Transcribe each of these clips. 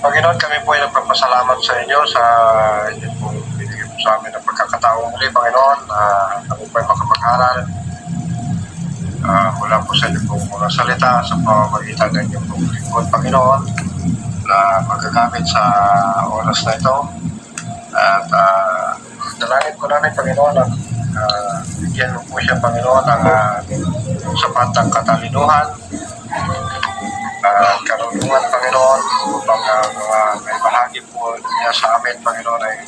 Panginoon, kami po ay nagpapasalamat sa inyo sa inyo pong binigay po sa amin ng pagkakataong muli, Panginoon, na kami po ay makapag-aral mula po sa inyo pong mga salita sa pamamagitan ng inyong pong lingkod, Panginoon, na magagamit sa oras na ito. At dalangin ko namin, Panginoon, at bigyan mo po siya, Panginoon, ng sapatang katalinuhan karunungan, Panginoon, upang mga may bahagi po niya sa amin, Panginoon, ay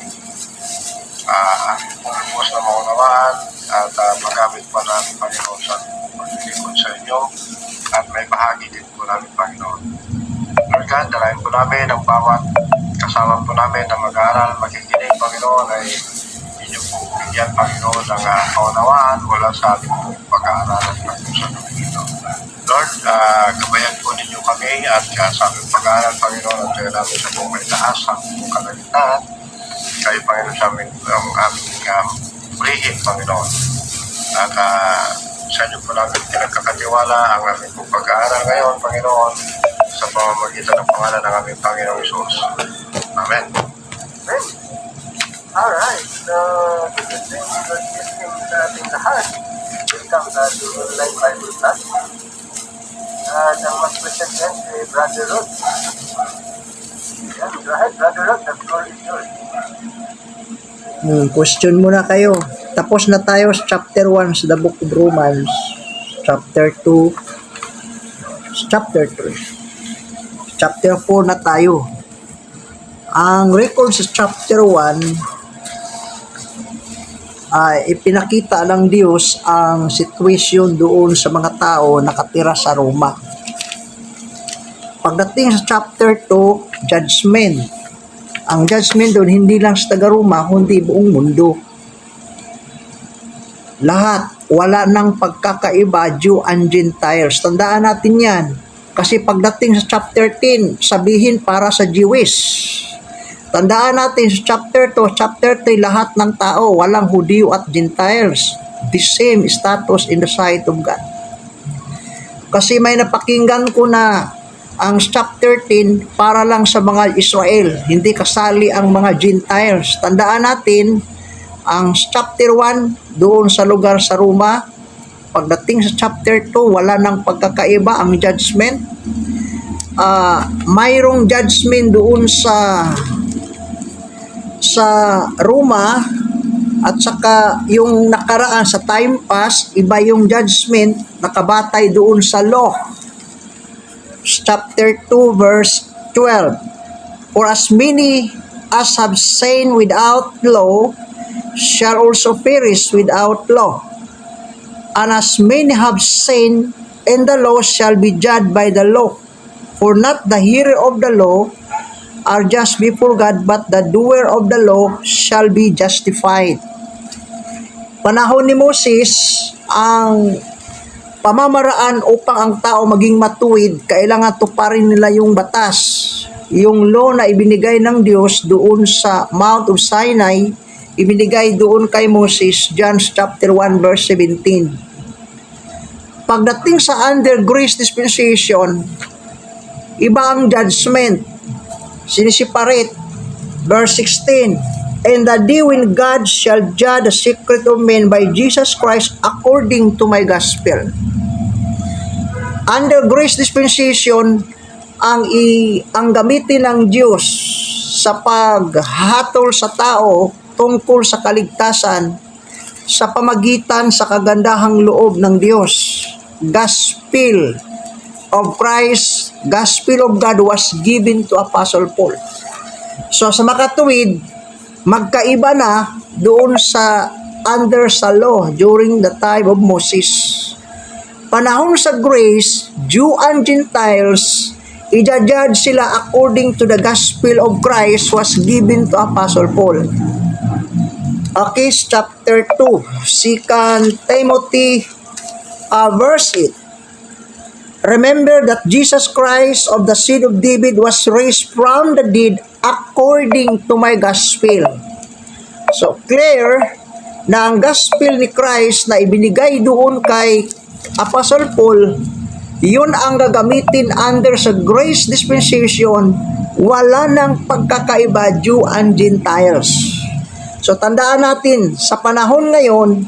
pumubos na maunawaan at magamit po namin, Panginoon, sa paglilingkod sa inyo at may bahagi din po namin, Panginoon. Lord God, dalayan po namin ang bawat kasama po namin na mag-aaral, makikinig, Panginoon, ay inyo po bigyan, Panginoon, ng kaunawaan mula sa ating pag-aaral at pag-usap ng Panginoon. Lord, gabayan po ninyo kami at sa aming pag-aaral, Panginoon, at kaya namin sa buong may taas, sa buong kalagitnaan. Kayo, Panginoon, sa aming purihin, Panginoon. At sa inyo po namin pinagkakatiwala ang aming pong pag-aaral ngayon, Panginoon, sa pamamagitan ng pangalan ng aming Panginoong Isus. Amen. Amen. Alright, so good thing good listening sa ating lahat. Welcome to Live Bible Class. At ang mag-present yan si Brother Rod. Yan, go ahead, Brother Rod, the floor is yours. Question muna kayo. Tapos na tayo sa chapter 1 sa the book of Romans. Chapter 2. Chapter 3. Chapter 4 na tayo. Ang record sa chapter 1 ay ipinakita ng Diyos ang sitwasyon doon sa mga tao nakatira sa Roma. Pagdating sa chapter 2, judgment. Ang judgment doon hindi lang sa taga-Roma, kundi buong mundo. Lahat, wala nang pagkakaiba, Jew and Gentiles. Tandaan natin yan. Kasi pagdating sa chapter 10, sabihin para sa Jewish. Tandaan natin sa chapter 2, chapter 3, lahat ng tao, walang Hudyo at Gentiles. The same status in the sight of God. Kasi may napakinggan ko na ang chapter 10 para lang sa mga Israel, hindi kasali ang mga Gentiles. Tandaan natin, ang chapter 1, doon sa lugar sa Roma, pagdating sa chapter 2, wala nang pagkakaiba ang judgment. Mayroong judgment doon sa Roma at saka yung nakaraan sa time pass, iba yung judgment nakabatay doon sa law. Chapter 2 verse 12. For as many as have sinned without law shall also perish without law. And as many have sinned in the law shall be judged by the law. For not the hearer of the law are just before God, but the doer of the law shall be justified. Panahon ni Moses, ang pamamaraan upang ang tao maging matuwid, kailangan tuparin nila yung batas. Yung law na ibinigay ng Diyos doon sa Mount of Sinai, ibinigay doon kay Moses, John chapter 1 verse 17. Pagdating sa under grace dispensation, iba ang judgment. Sinisiparate. Verse 16. And the day when God shall judge the secret of men by Jesus Christ according to my gospel. Under grace dispensation, ang gamitin ng Diyos sa paghatol sa tao tungkol sa kaligtasan sa pamagitan sa kagandahang loob ng Diyos. Gospel of Christ, gospel of God was given to Apostle Paul. So sa makatuwid, magkaiba na doon sa under sa law during the time of Moses. Panahon sa grace, Jew and Gentiles, i-judge sila according to the gospel of Christ was given to Apostle Paul. Okay, chapter 2, 2 Timothy verse 8. Remember that Jesus Christ of the seed of David was raised from the dead according to my gospel. So, clear na ang gospel ni Christ na ibinigay doon kay Apostle Paul, yun ang gagamitin under sa grace dispensation wala ng pagkakaiba Jew and Gentiles. So tandaan natin, sa panahon ngayon,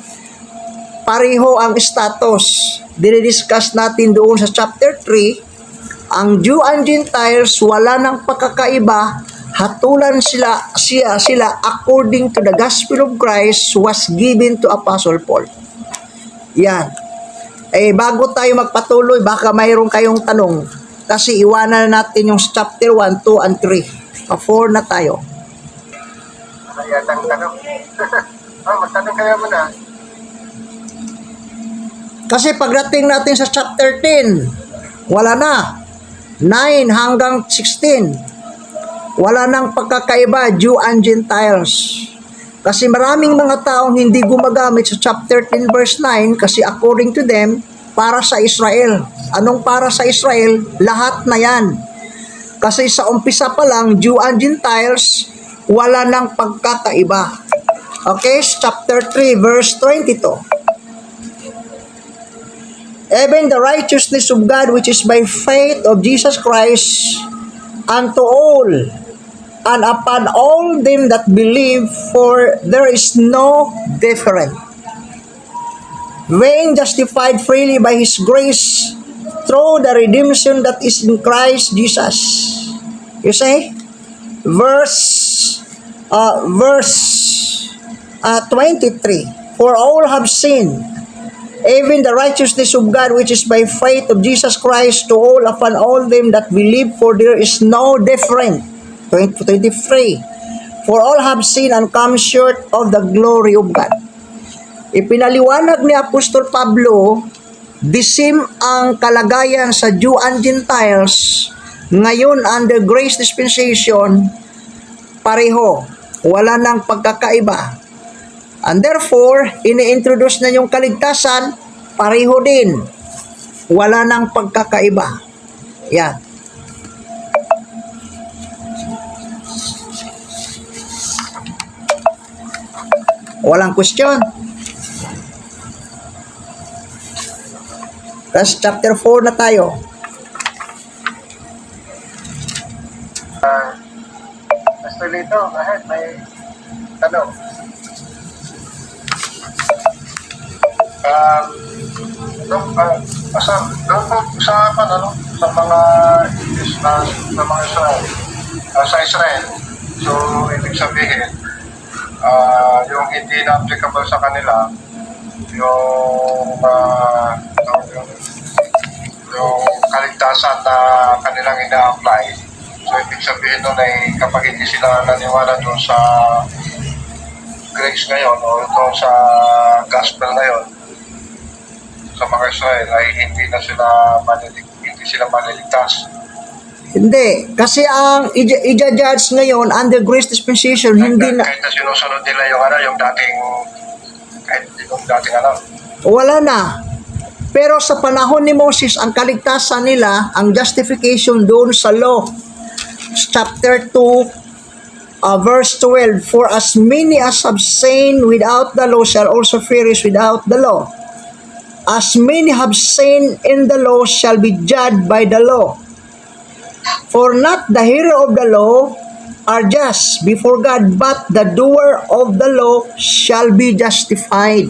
pareho ang status. Dinidiscuss natin doon sa chapter 3, ang Jew and Gentiles wala ng pagkakaiba, hatulan sila according to the gospel of Christ was given to Apostle Paul. Yan. Bago tayo magpatuloy, baka mayroon kayong tanong. Kasi iwanan natin yung chapter 1, 2, and 3. 4 na tayo. Kaya lang tanong. Magtanong kaya mo na. Kasi pagdating natin sa chapter 10, wala na. 9 hanggang 16, wala nang pagkakaiba, Jew and Gentiles. Kasi maraming mga taong hindi gumagamit sa chapter 10 verse 9 kasi according to them, para sa Israel. Anong para sa Israel? Lahat na yan. Kasi sa umpisa pa lang, Jew and Gentiles, wala nang pagkakaiba. Okay, chapter 3 verse 22. Even the righteousness of God which is by faith of Jesus Christ unto all and upon all them that believe, for there is no difference. Being justified freely by His grace through the redemption that is in Christ Jesus. You see? Verse 23. For all have sinned, even the righteousness of God which is by faith of Jesus Christ to all upon all them that believe, for there is no difference. 23. For all have sinned and come short of the glory of God. Ipinaliwanag ni Apostol Pablo, the same ang kalagayan sa Jew and Gentiles, ngayon under grace dispensation, pareho, wala nang pagkakaiba. And therefore, ini-introduce na yung kaligtasan, pareho din, wala nang pagkakaiba. Yan. Walang question. Tapos chapter 4 na tayo. Pastor Lito, ahead, may tanong. Doon po sa mga English na sa mga Israel, sa Israel. So, ibig sabihin, yung hindi na applicable sa kanila, yung kaligtasan na kanilang ina-apply. So, ibig sabihin nun ay kapag hindi sila naniwala doon sa grace ngayon o doon sa gospel ngayon sa mga Israel ay hindi sila maliligtas. Hindi. Kasi ang i-judge ngayon under grace dispensation, hindi na... Kahit na sinusunod nila yung dating Wala na. Pero sa panahon ni Moses, ang kaligtasan nila, ang justification doon sa law, chapter 2, verse 12, for as many as have sinned without the law shall also perish without the law. As many have sinned in the law shall be judged by the law. For not the hearer of the law are just before God, but the doer of the law shall be justified.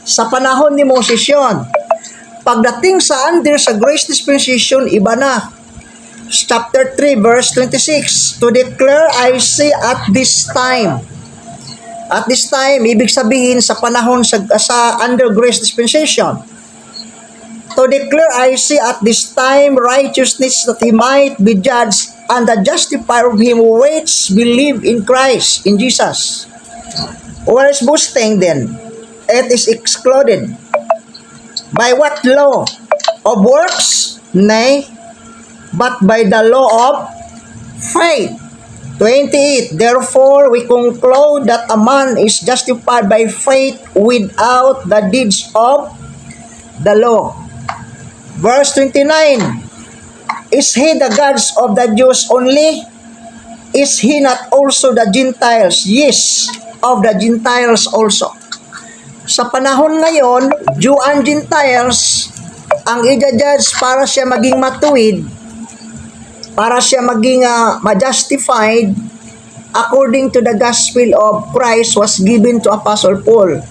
Sa panahon ni Moses yun. Pagdating sa under sa grace dispensation, iba na. Chapter 3, verse 26. To declare, I say at this time. At this time, ibig sabihin sa panahon sa under grace dispensation. To declare, I say at this time righteousness, that he might be judged and the justifier of him which believe in Christ, in Jesus. Where is boasting then? It is excluded. By what law? Of works? Nay, but by the law of faith. 28. Therefore, we conclude that a man is justified by faith without the deeds of the law. Verse 29. Is he the God of the Jews only? Is he not also the Gentiles? Yes, of the Gentiles also. Sa panahon ngayon, Jew and Gentiles, ang i-judge para siya maging matuwid, para siya maging ma-justified according to the gospel of Christ was given to Apostle Paul.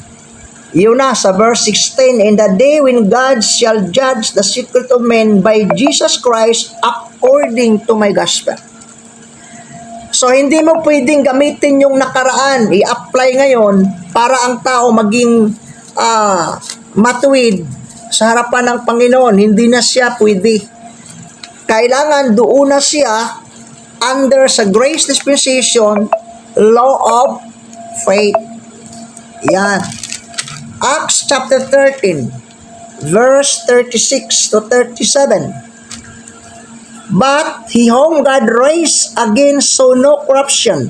Yun na sa verse 16, "In the day when God shall judge the secret of men by Jesus Christ according to my gospel." So hindi mo pwedeng gamitin yung nakaraan, i-apply ngayon para ang tao maging matuwid sa harapan ng Panginoon. Hindi na siya pwede. Kailangan doon na siya under sa grace dispensation, law of faith. Yan. Acts chapter 13, verse 36 to 37. "But he whom God raised again saw no corruption.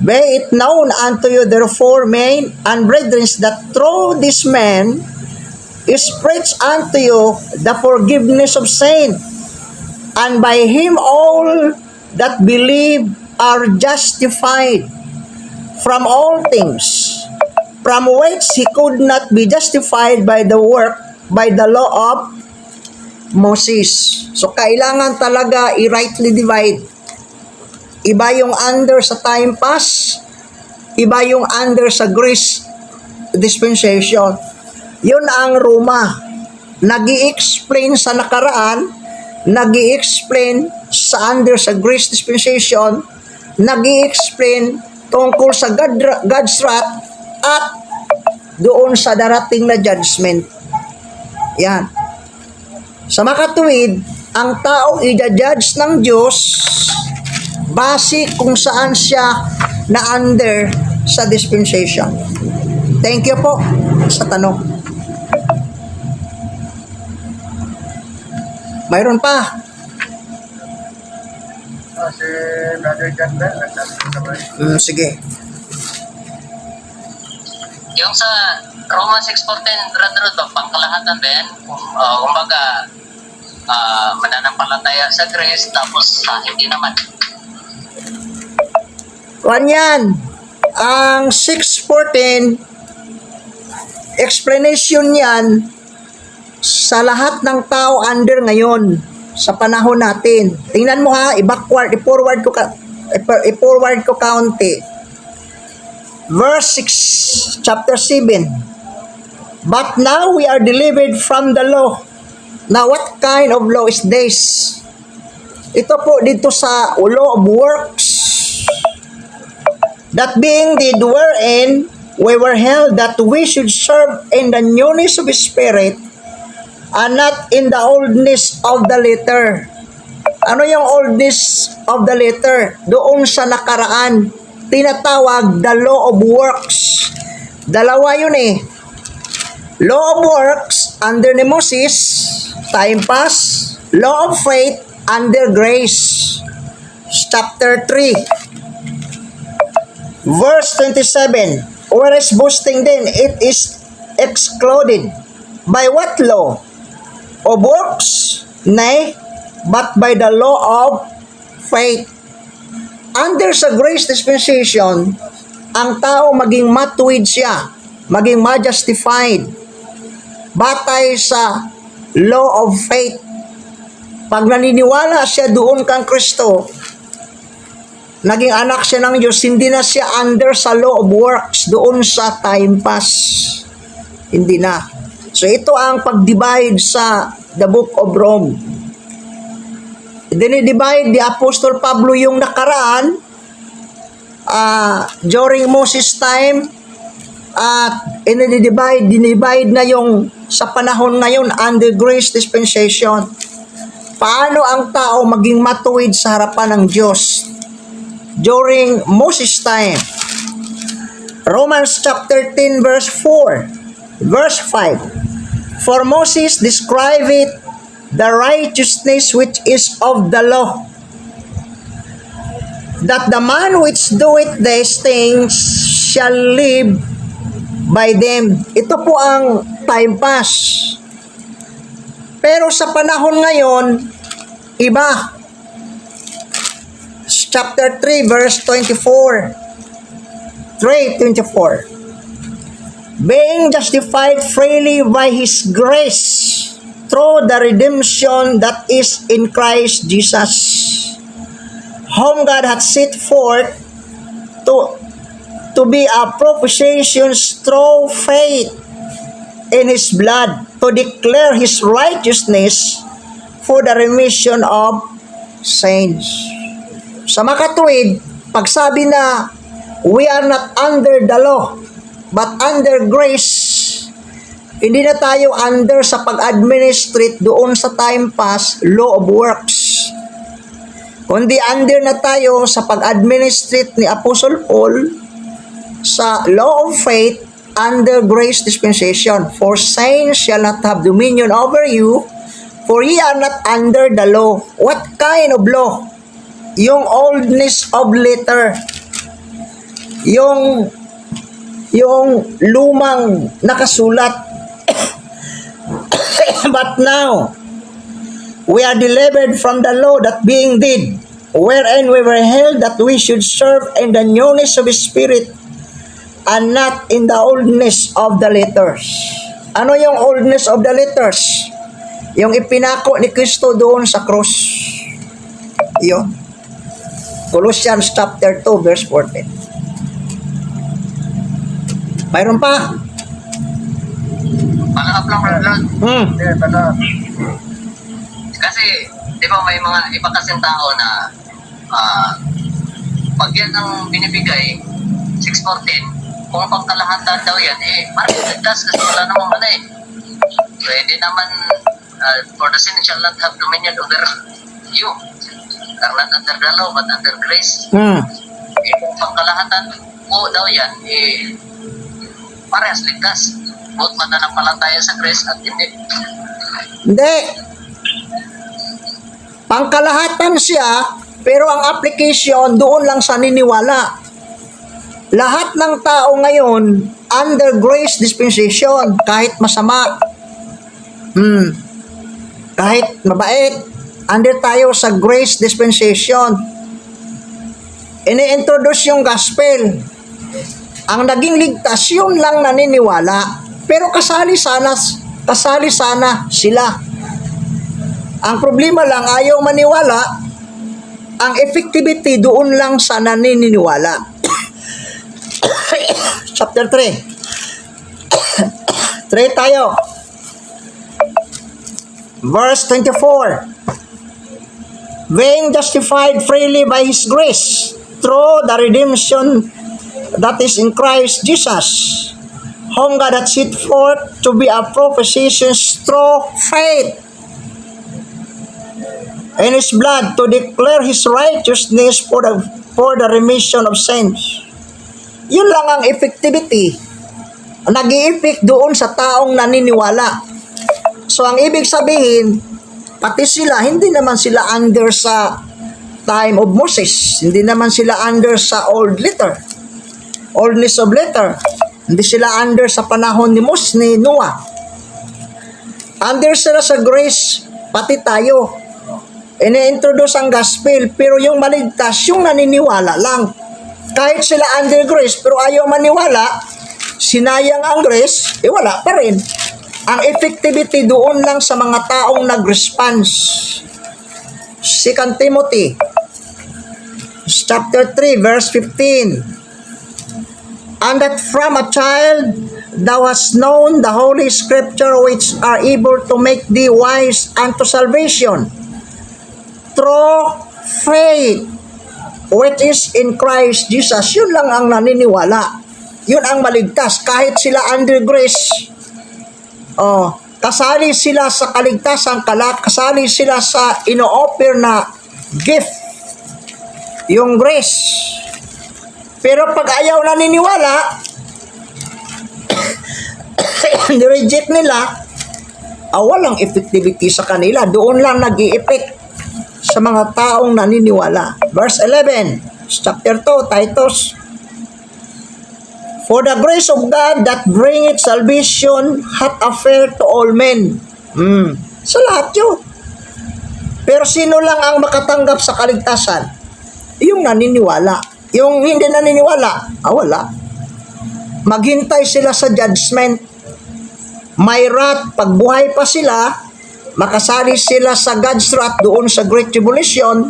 Be it known unto you therefore, men and brethren, that through this man is preached unto you the forgiveness of sin, and by him all that believe are justified from all things, from which he could not be justified by the law of Moses." So, kailangan talaga i-rightly divide. Iba yung under sa time pass, iba yung under sa grace dispensation. Yun ang Roma. Nag-i-explain sa nakaraan, nag-i-explain sa under sa grace dispensation, nag-i-explain tungkol sa God's wrath at doon sa darating na judgment. Yan. Sa makatuwid, ang tao i-judge ng Diyos base kung saan siya na under sa dispensation. Thank you po sa tanong. Mayroon pa. Si Brother John Bell, nagsasabi. Sige. Yung sa Romans 6:14, Brother Rod, pangkalahatan ba yan? Kumbaga, mananampalataya sa grace, tapos hindi naman. Kuan yan. Ang 6:14, explanation yan sa lahat ng tao under ngayon sa panahon natin. Tingnan mo ha, i-forward ko kaunti. Verse 6, chapter 7. "But now we are delivered from the law." Now, what kind of law is this? Ito po dito sa law of works. "That being did wherein we were held that we should serve in the newness of Spirit, and not in the oldness of the letter." Ano yung oldness of the letter? Doon sa nakaraan, tinatawag the law of works. Dalawa yun eh. Law of works under ni Moses, time pass. Law of faith under grace. Chapter 3, verse 27. "Whereas boasting then, it is excluded. By what law? Of works? Nay, but by the law of faith." Under sa grace dispensation, ang tao maging matuwid siya, maging ma-justified, batay sa law of faith. Pag naniniwala siya doon kang Kristo, naging anak siya ng Diyos, hindi na siya under sa law of works, doon sa time pass. Hindi na. So ito ang pag-divide sa the book of Rome. Dinidivide ni Apostle Pablo yung nakaraan during Moses time, at dinidivide na yung sa panahon ngayon under grace dispensation. Paano ang tao maging matuwid sa harapan ng Diyos during Moses time? Romans chapter 10 verse 4, verse 5. "For Moses describeth the righteousness which is of the law, that the man which doeth these things shall live by them." Ito po ang time pass. Pero sa panahon ngayon, iba. Chapter 3 verse 24. 3:24. "Being justified freely by His grace through the redemption that is in Christ Jesus, whom God hath set forth to be a propitiation through faith in His blood, to declare His righteousness for the remission of sins. Sa makatuwid, pagsabi na we are not under the law, but under grace, hindi na tayo under sa pag-administrate doon sa time past law of works, kundi under na tayo sa pag-administrate ni Apostle Paul sa law of faith under grace dispensation. For saints shall not have dominion over you, for ye are not under the law. What kind of law? Yung oldness of letter, yung lumang nakasulat. But now we are delivered from the law that being dead, wherein we were held that we should serve in the newness of His Spirit, and not in the oldness of the letters. Ano yung oldness of the letters? Yung ipinako ni Kristo doon sa cross. Yun. Colossians chapter 2 verse 14. Mayroon pa? Palangap lang, Brother Lord. Yes, ano, Kasi, di ba may mga iba kasing tao na pag yan ang binibigay, 614, kung pangkalahatan daw yan, parang ligtas kasi wala namang ano pwede naman, for the sin shall not have dominion over you. Are not under the law, but under grace. Kung pangkalahatan po daw yan, parehas ligtas. Both mananampalataya sa grace at hindi. Hindi. Pangkalahatan siya, pero ang application doon lang sa niniwala. Lahat ng tao ngayon under grace dispensation, kahit masama, kahit mabait, under tayo sa grace dispensation. Ini-introduce yung gospel. Ang naging ligtas, yun lang naniniwala. Pero kasali sana sila. Ang problema lang, ayaw maniwala. Ang effectivity doon lang sa naniniwala. Chapter 3. 3 tayo. Verse 24. Being justified freely by His grace through the redemption that is in Christ Jesus, whom God hath set forth to be a propitiation through faith in His blood, to declare His righteousness for the remission of sins. Yun lang ang effectivity. Nag-i-effect doon sa taong naniniwala. So ang ibig sabihin, pati sila, hindi naman sila under sa time of Moses. Hindi naman sila under sa oldness of letter. Hindi sila under sa panahon ni Noah. Under sila sa grace, pati tayo. Ini-introduce ang gospel, pero yung maligtas, yung naniniwala lang. Kahit sila under grace, pero ayaw maniwala, sinayang ang grace, wala pa rin. Ang effectivity doon lang sa mga taong nag-response. 2 Timothy chapter 3 verse 15. And that from a child thou hast known the holy scripture, which are able to make thee wise unto salvation through faith which is in Christ Jesus. Yun lang ang naniniwala. Yun ang maligtas. Kahit sila under grace, kasali sila sa kaligtasan, kasali sila sa ino-offer na gift, yung grace. Pero pag ayaw naniniwala, nireject nila, walang effectivity sa kanila. Doon lang nag-i-effect sa mga taong naniniwala. Verse 11, chapter 2, Titus. For the grace of God that bringeth salvation hath appeared to all men. Sa lahat yun. Pero sino lang ang makatanggap sa kaligtasan? Yung naniniwala. Yung hindi naniniwala, wala. Maghintay sila sa judgment. May wrath, pagbuhay pa sila, makasali sila sa God's wrath doon sa Great Tribulation.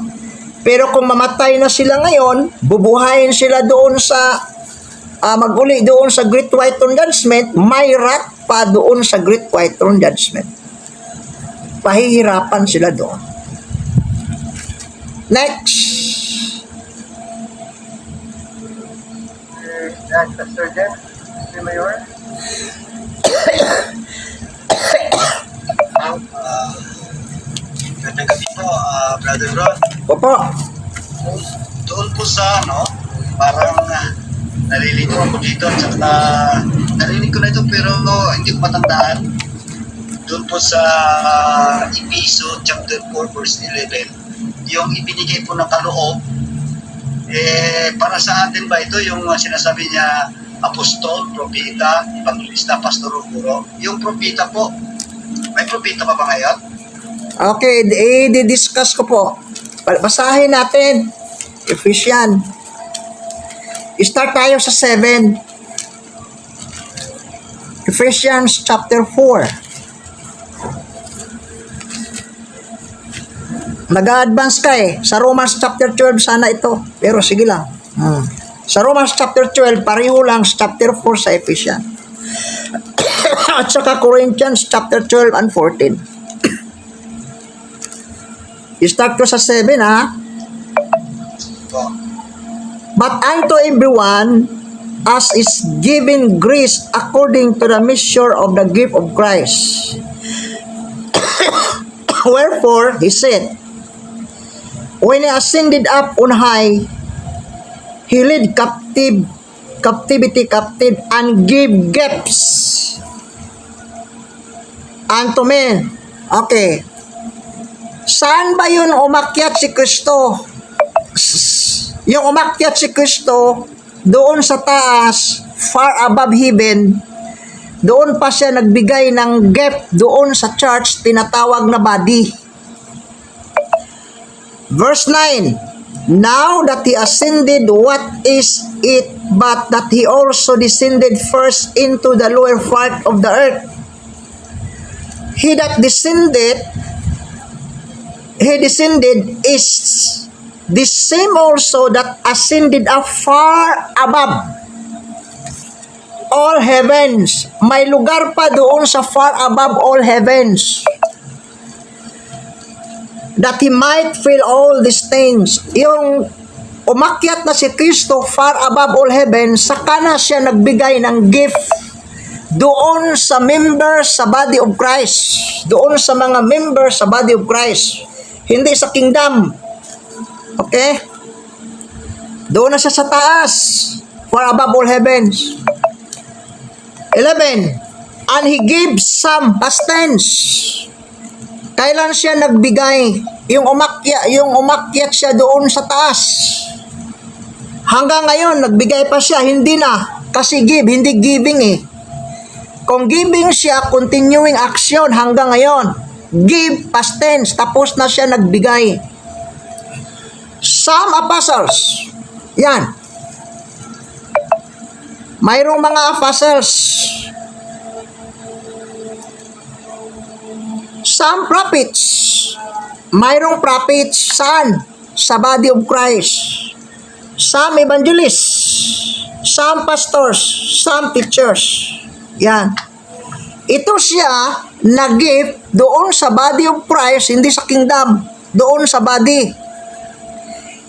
Pero kung mamatay na sila ngayon, bubuhayin sila doon sa maguli doon sa Great White Throne Judgment, may wrath pa doon sa Great White Throne Judgment. Pahihirapan sila doon. Next. Pastor Jen, si Mayor. Gandang gabi po, Brother Ron. Opo. Doon po sa, parang nalilito ako dito at saka narinig ko na ito pero hindi ko matandaan. Doon po sa Episode chapter 4 verse 11, yung ibinigay po ng kaloob, para sa atin ba ito yung sinasabi niya apostol, propeta, evangelista, pastor o guro? Yung propeta po, may propeta pa ba ngayon? Okay, i-discuss ko po. Basahin natin. Ephesians. Start tayo sa 7. Ephesians chapter 4. Nag-advance ka eh. Sa Romans chapter 12 sana ito. Pero sige lang. Sa Romans chapter 12, pareho lang sa chapter 4 sa Ephesians. At saka Corinthians chapter 12 and 14. Start ko sa 7 ha. But unto everyone as is given grace according to the measure of the gift of Christ. Wherefore he said, when he ascended up on high, he led captivity captive and gave gifts unto men. Okay. Saan ba yun umakyat si Kristo? Yung umakyat si Kristo doon sa taas, far above heaven, doon pa siya nagbigay ng gift doon sa church, tinatawag na body. Verse 9, now that he ascended, what is it but that he also descended first into the lower part of the earth? He that descended is the same also that ascended up far above all heavens. May lugar pa doon sa far above all heavens, that he might fill all these things. Yung umakyat na si Kristo far above all heavens, saka na siya nagbigay ng gift doon sa members sa body of Christ, doon sa mga members sa body of Christ, hindi sa kingdom. Okay? Doon na siya sa taas, far above all heavens. 11, and he gave some, past tense. Kailan siya nagbigay? Yung umakyat siya doon sa taas. Hanggang ngayon, nagbigay pa siya, hindi na. Kasi give, hindi giving eh. Kung giving siya, continuing action hanggang ngayon. Give, past tense, tapos na siya nagbigay. Some apostles, yan. Mayroong mga apostles. Some prophets. Mayroong prophets, saan? Sa body of Christ. Some evangelists. Some pastors. Some teachers. Yan. Ito siya nag-gift doon sa body of Christ, hindi sa kingdom, doon sa body.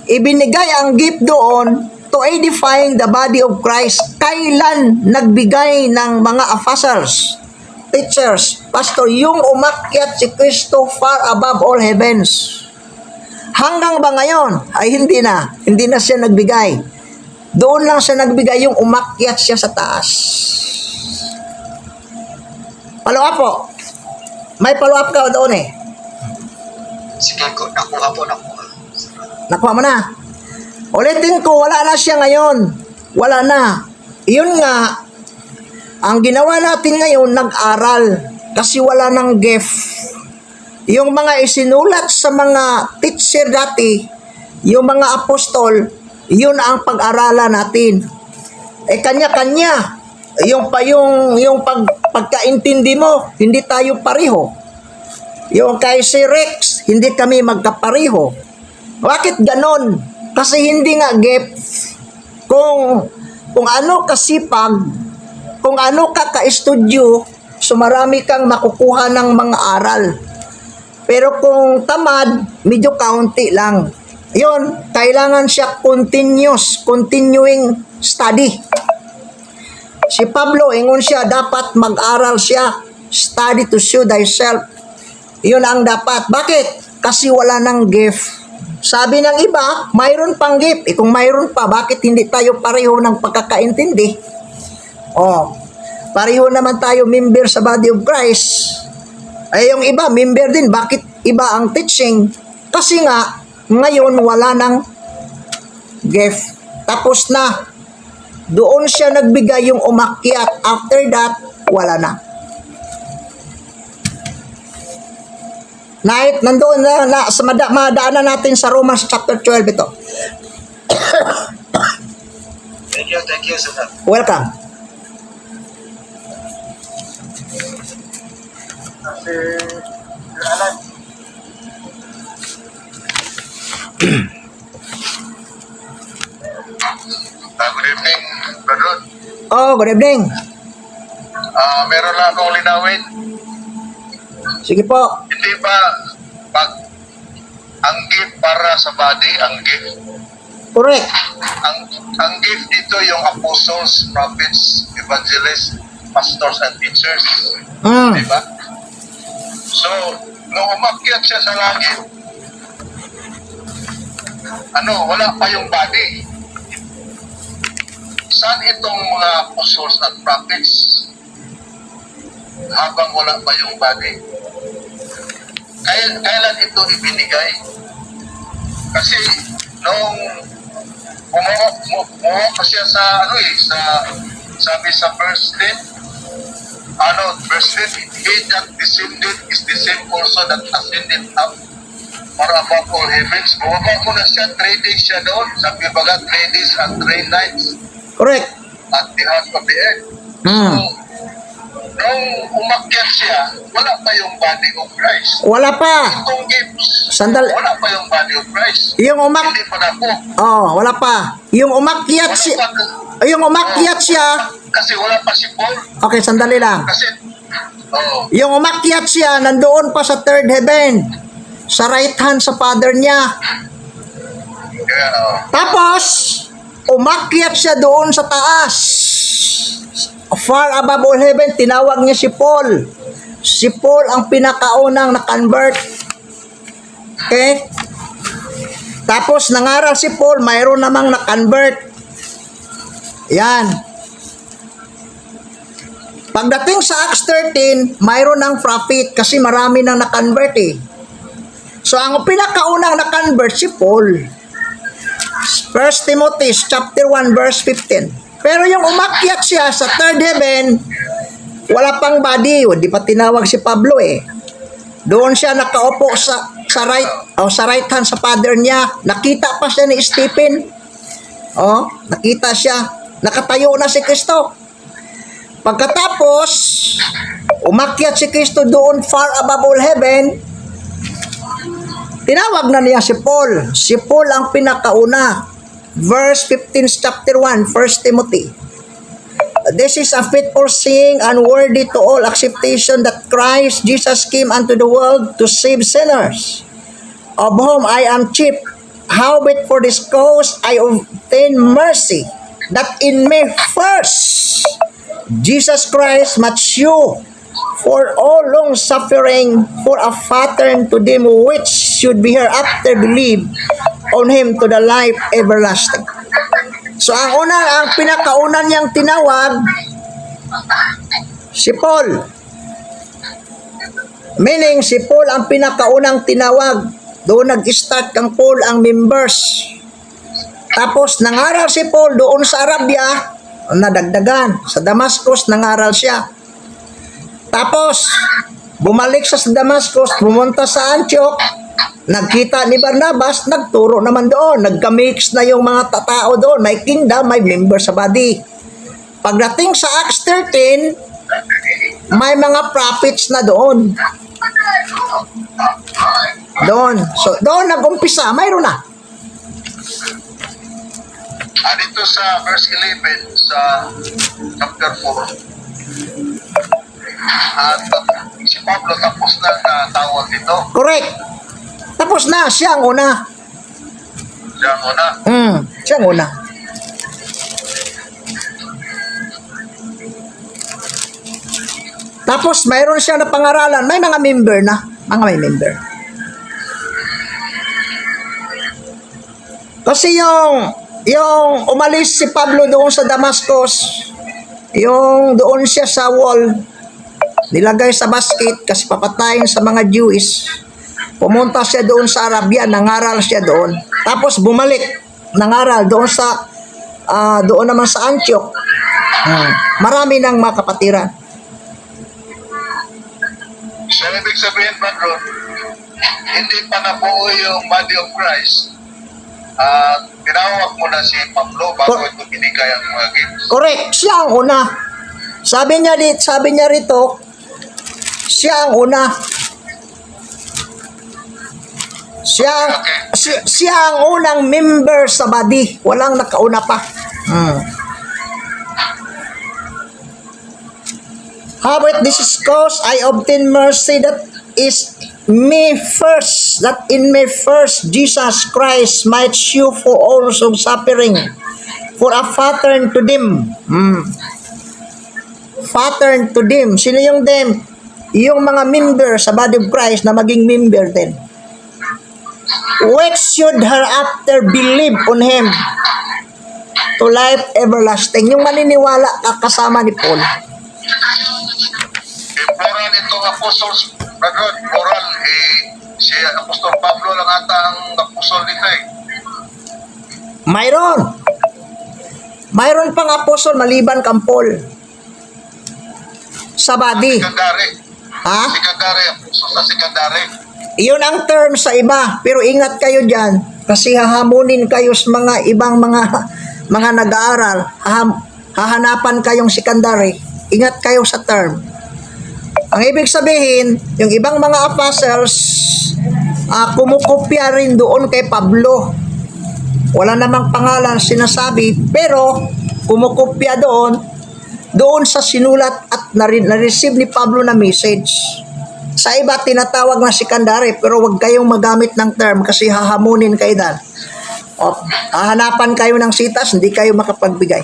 Ibinigay ang gift doon to edifying the body of Christ. Kailan nagbigay ng mga apostles, teachers, pastor, yung umakyat si Kristo far above all heavens? Hanggang ba ngayon? Ay hindi na. Hindi na siya nagbigay. Doon lang siya nagbigay, yung umakyat siya sa taas. Follow up po. May follow up ka doon eh. Sige ko, nakuha. Nakuha mo na. Ulitin ko, wala na siya ngayon. Wala na. Yun nga, ang ginawa natin ngayon, nag-aral. Kasi wala nang gift. Yung mga isinulat sa mga teacher dati, yung mga apostol, yun ang pag-aralan natin. Kanya-kanya. Yung pagkaintindi mo, hindi tayo pareho. Yung kay si Rex, hindi kami magkapareho. Bakit ganon? Kasi hindi nga gift. Kung ano kasipag, kung ano ka ka-estudyo, so marami kang makukuha ng mga aral. Pero kung tamad, medyo kaunti lang. Yun, kailangan siya continuing study. Si Pablo, ingon siya, dapat mag-aral siya. Study to show thyself. Yun ang dapat. Bakit? Kasi wala ng gift. Sabi ng iba, mayroon pang gift. Kung mayroon pa, bakit hindi tayo pareho ng pagkakaintindi? Pareho naman tayo member sa body of Christ. Ay yung iba, member din. Bakit iba ang teaching? Kasi nga, ngayon wala ng gift. Tapos na. Doon siya nagbigay yung umakyat. After that, wala na. Night, nandoon na sa madaanan natin sa Romans chapter 12 ito. Thank you, sir. Welcome. Si Sir Alan. Good evening, Brother. Oh, good evening. Meron lang akong linawin. Sige po. Hindi ba pag ang gift para sa body, ang gift, Correct. ang gift dito yung apostles, prophets, evangelists, pastors, and teachers. Diba? So, nung umakyat siya sa langit, wala pa yung body. Saan itong mga apostles at prophets habang wala pa yung body? Kailan ito ibinigay? Kasi nung umuha pa siya sa sabi sa verse 10, verse 10, he that descended is the same also that ascended up for above all heavens. Bumaba mo na siya, 3 days siya doon. Sabi baga, 3 days and 3 nights Correct. at the heart of the earth. So, nung umakyat siya, wala pa yung body of Christ. Wala pa. Itong gifts, Sandali. wala pa yung body of Christ. Yung Hindi pa na po. wala pa. Yung umakyat siya, Kasi wala pa si Paul. okay, sandali lang. Kasi, Yung umakyat siya, nandoon pa sa third heaven. Sa right hand sa father niya. Tapos, umakyat siya doon sa taas. Far above all heaven, tinawag niya si Paul. Si Paul ang pinakaunang na-convert. Okay? Tapos, nangaral si Paul, mayroon namang na-convert. Yan. Pagdating sa Acts 13, mayroon ng prophet kasi marami nang na-convert eh. So, ang pinakaunang na-convert si Paul. 1 Timothy chapter 1 verse 15. Pero yung umakyat siya sa third heaven, wala pang body. Di pa tinawag si Pablo eh. Doon siya nakaupo sa right hand sa father niya. Nakita pa siya ni Stephen. Nakita siya. Nakatayo na si Kristo. Pagkatapos, umakyat si Kristo doon far above all heaven, tinawag na niya si Paul. Si Paul ang pinakauna. Verse 15 chapter 1, 1 Timothy. This is a faithful saying and worthy to all acceptation that Christ Jesus came unto the world to save sinners, of whom I am chief. Howbeit for this cause I obtain mercy, that in me first Jesus Christ much you for all long suffering, for a pattern to them which should be hereafter believe on him to the life everlasting. So ang pinakauna niyang tinawag si Paul. Meaning si Paul ang pinakaunang tinawag. Doon nag-start kang Paul ang members. Tapos nangaral si Paul doon sa Arabia, nadagdagan. Sa Damascus nangaral siya. Tapos bumalik sa Damascus, pumunta sa Antioch, nagkita ni Barnabas, nagturo naman doon. Nagka-mix na yung mga tao doon. May kingdom, may member sa body. Pagdating sa Acts 13, may mga prophets na doon. Doon. So, doon nag-umpisa. Mayroon na. Dito sa verse 11 sa chapter 4, at si Pablo tapos na tawag dito. Correct. Tapos na. Siya ang una. Siya muna. Siya ang una. Tapos, mayroon siya na pangaralan. May mga member na. May member. Kasi yung umalis si Pablo doon sa Damascus, yung doon siya sa wall, nilagay sa basket kasi papatayin sa mga Jewish. Pumunta siya doon sa Arabia, nangaral siya doon. Tapos bumalik, nangaral doon sa doon naman sa Antioch. Marami ng mga kapatiran. So, ibig sabihin, Padron, hindi pa nabuo yung body of Christ. Tinawag mo na si Pablo bago ito binigay ang mga gifts. Correct, siya ang una. Sabi niya rito, siya ang una. Siya ang unang member sa body. Walang nakauna pa. Howbeit this is cause I obtain mercy that is me first, that in me first Jesus Christ might shew for all some suffering, for a pattern to them. Pattern to them. Sino yung them? Yung mga member sa body of Christ na maging member din. Which should hereafter believe on Him to life everlasting. Yung maniniwala kasama ni Paul. Moral itong apostles, Padron, moral, si Apostol Pablo lang ata ang apostol dito Mayroon pang apostol maliban kang Paul. Sa body. Sikandari. Ha? Sikandari, apostol sa Sikandari. Iyon ang term sa iba, pero ingat kayo dyan kasi hahamunin kayo sa mga ibang mga nag-aaral. Hahanapan kayong secondary. Ingat kayo sa term. Ang ibig sabihin, yung ibang mga apostles kumukopya rin doon kay Pablo. Wala namang pangalan sinasabi, pero kumukopya doon sa sinulat at na-receive ni Pablo na message. Sa iba, tinatawag na secondary, pero huwag kayong magamit ng term kasi hahamunin kayo dahil. Hahanapan kayo ng sitas, hindi kayo makapagbigay.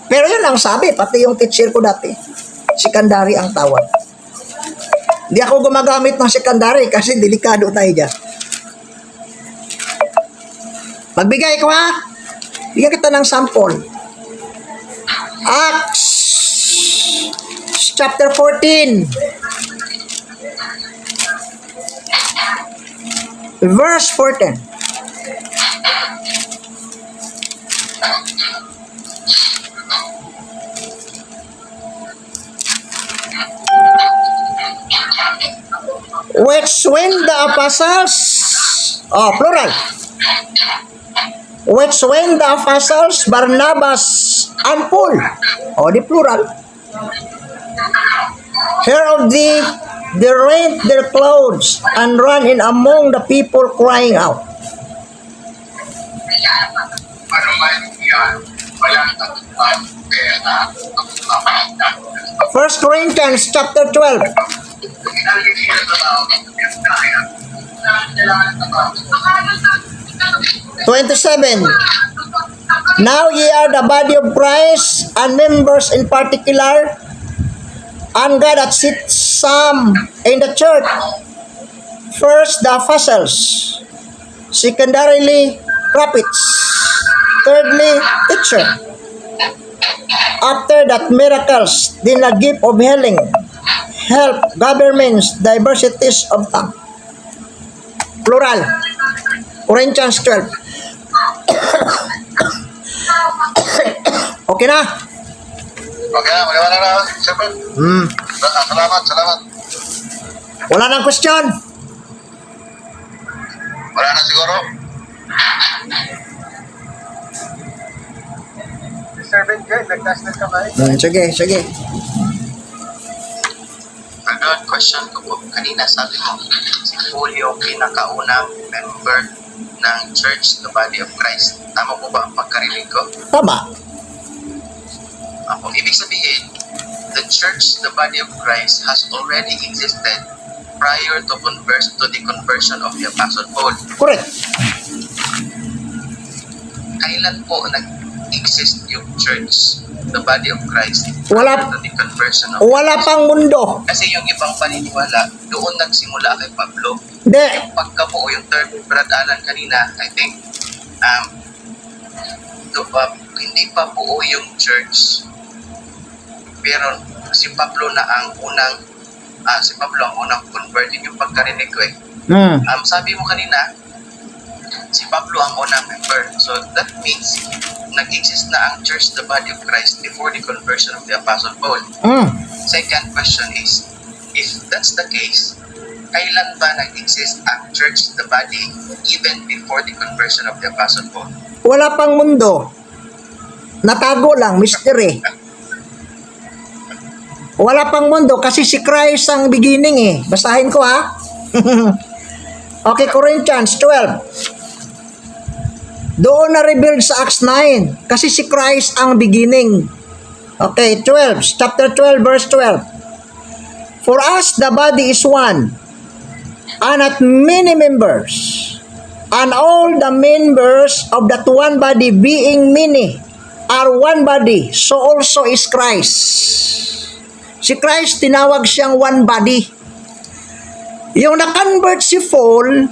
Pero yun ang sabi, pati yung teacher ko dati, secondary ang tawag. Hindi ako gumagamit ng secondary kasi delikado tayo dyan. Magbigay ko ha. Bigyan kita ng sample. Acts chapter 14 verse 14. Which when the apostles, plural. Which when the apostles, Barnabas and Paul, the plural, hear of thee, they rent their clothes and run in among the people crying out. First Corinthians chapter 12. 27. Now ye are the body of Christ and members in particular, and God hath set some in the church. First the apostles, secondarily prophets, thirdly teacher. After that miracles, then the gift of healing, help, governments, diversities of tongue. Plural. Corinthians 12. Okay na? Okay na, magawa na. Siyempre. Salamat. Wala nang question? Wala na siguro. Servant Joy, nagtaas ng kamay. Sige. Good. question ko po, kanina sabi mo, si Paul yung pinakaunang member ng Church, the Body of Christ. Tama po ba ang pagkarinig ko? Tama. Ibig sabihin, the Church, the Body of Christ, has already existed prior to the conversion of the Apostle Paul. Correct. Kailan po nag-exist yung Church, the Body of Christ, Wala- prior to the conversion of Wala pang mundo. Kasi yung ibang paniniwala, doon nagsimula kay Pablo. Hindi. Yung pagkabuo, yung third Brad Alan kanina, I think, hindi pa buo yung church. Pero si Pablo ang unang converted yung pagkarinig ko eh. Sabi mo kanina, si Pablo ang unang member. So that means, nag-exist na ang church, the body of Christ, before the conversion of the Apostle Paul. Second question is, if that's the case, kailan ba nag-exist ang church, the body, even before the conversion of the Apostle Paul? Wala pang mundo. Natago lang, mystery. Wala pang mundo kasi si Christ ang beginning eh. Basahin ko ha. Okay, Corinthians 12. Doon na revealed sa Acts 9 kasi si Christ ang beginning. Okay, chapter 12 verse 12. For us the body is one, and not many members, and all the members of that one body being many are one body, so also is Christ. Si Christ, tinawag siyang one body. Yung na-convert si Paul,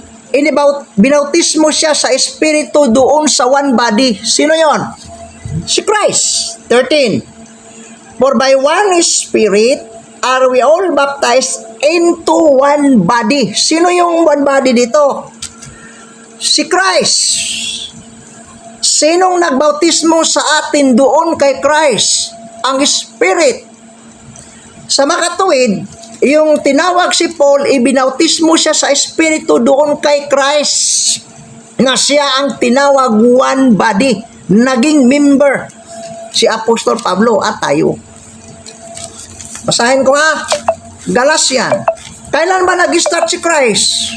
binautismo siya sa Espiritu doon sa one body. Sino yon? Si Christ. 13. For by one Spirit are we all baptized into one body. Sino yung one body dito? Si Christ. Sinong nagbautismo sa atin doon kay Christ? Ang Spirit. Sa makatuwid, yung tinawag si Paul, ibinautismo siya sa Espiritu doon kay Christ. Nga siya ang tinawag one body. Naging member si Apostol Pablo at tayo. Basahin ko ha. Galatian. Kailan ba nag-start si Christ?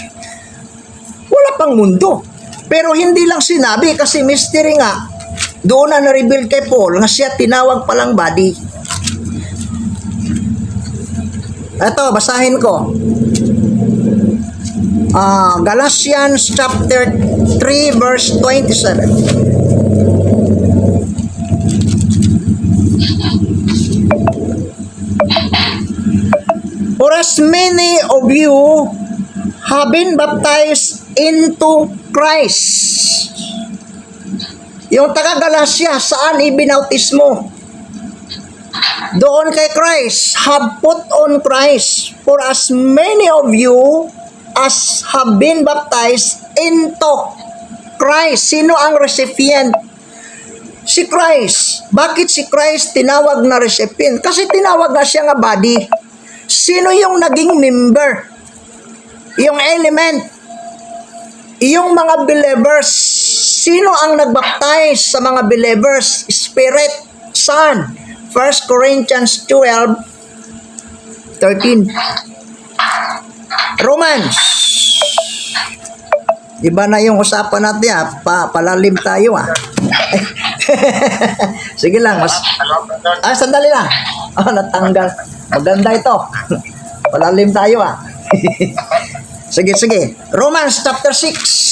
Wala pang mundo. Pero hindi lang sinabi kasi mystery nga. Doon na na-reveal kay Paul nga siya tinawag palang body. Ito, basahin ko. Galatians chapter 3 verse 27. For as many of you have been baptized into Christ. Yung taga-Galacia, saan ibinautismo? Doon kay Christ, have put on Christ. For as many of you as have been baptized into Christ. Sino ang recipient? Si Christ. Bakit si Christ tinawag na recipient? Kasi tinawag na siya nga body. Sino yung naging member? Yung element. Yung mga believers. Sino ang nagbaptize sa mga believers? Spirit, Son. 1 Corinthians 12:13. Romans. Iba na yung usapan natin palalim tayo Sige lang, sandali lang. Natanggal. Maganda ito. Palalim tayo Sige. Romans chapter 6.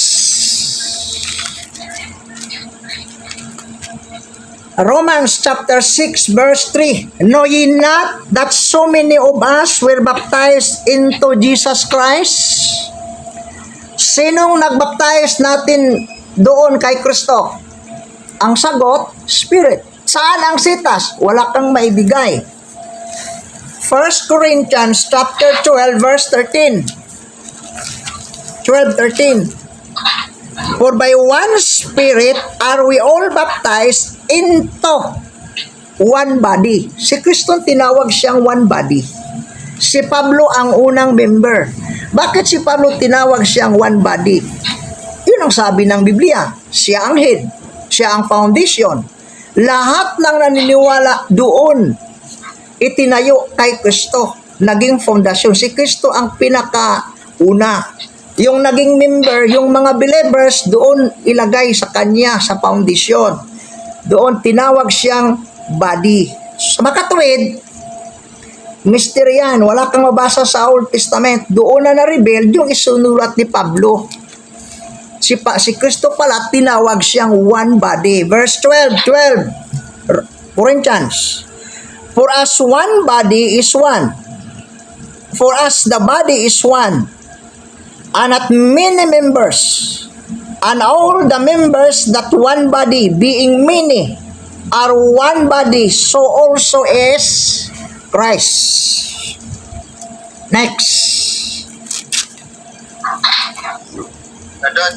Romans chapter 6 verse 3. Know ye not that so many of us were baptized into Jesus Christ? Sinong nagbaptize natin doon kay Kristo? Ang sagot, Spirit. Saan ang sitas? Wala kang maibigay. 1 Corinthians chapter 12 verse 13. 12:13. For by one Spirit are we all baptized into one body. Si Kristo tinawag siyang one body. Si Pablo ang unang member. Bakit si Pablo tinawag siyang one body? Yun ang sabi ng Biblia. Siya ang head. Siya ang foundation. Lahat ng naniniwala doon itinayo kay Kristo. naging fondasyon. Si Kristo ang pinakauna. Yung naging member, yung mga believers, doon ilagay sa kanya, sa foundation. Doon tinawag siyang body. Sa makatuwid, mystery yan. Wala kang mabasa sa Old Testament. Doon na na-reveal yung isunulat ni Pablo. Si Kristo pala, tinawag siyang one body. Verse 12, Corinthians. For us, one body is one. For us, the body is one. And not many members. And all the members that one body, being many, are one body, so also is Christ. Next. Doon,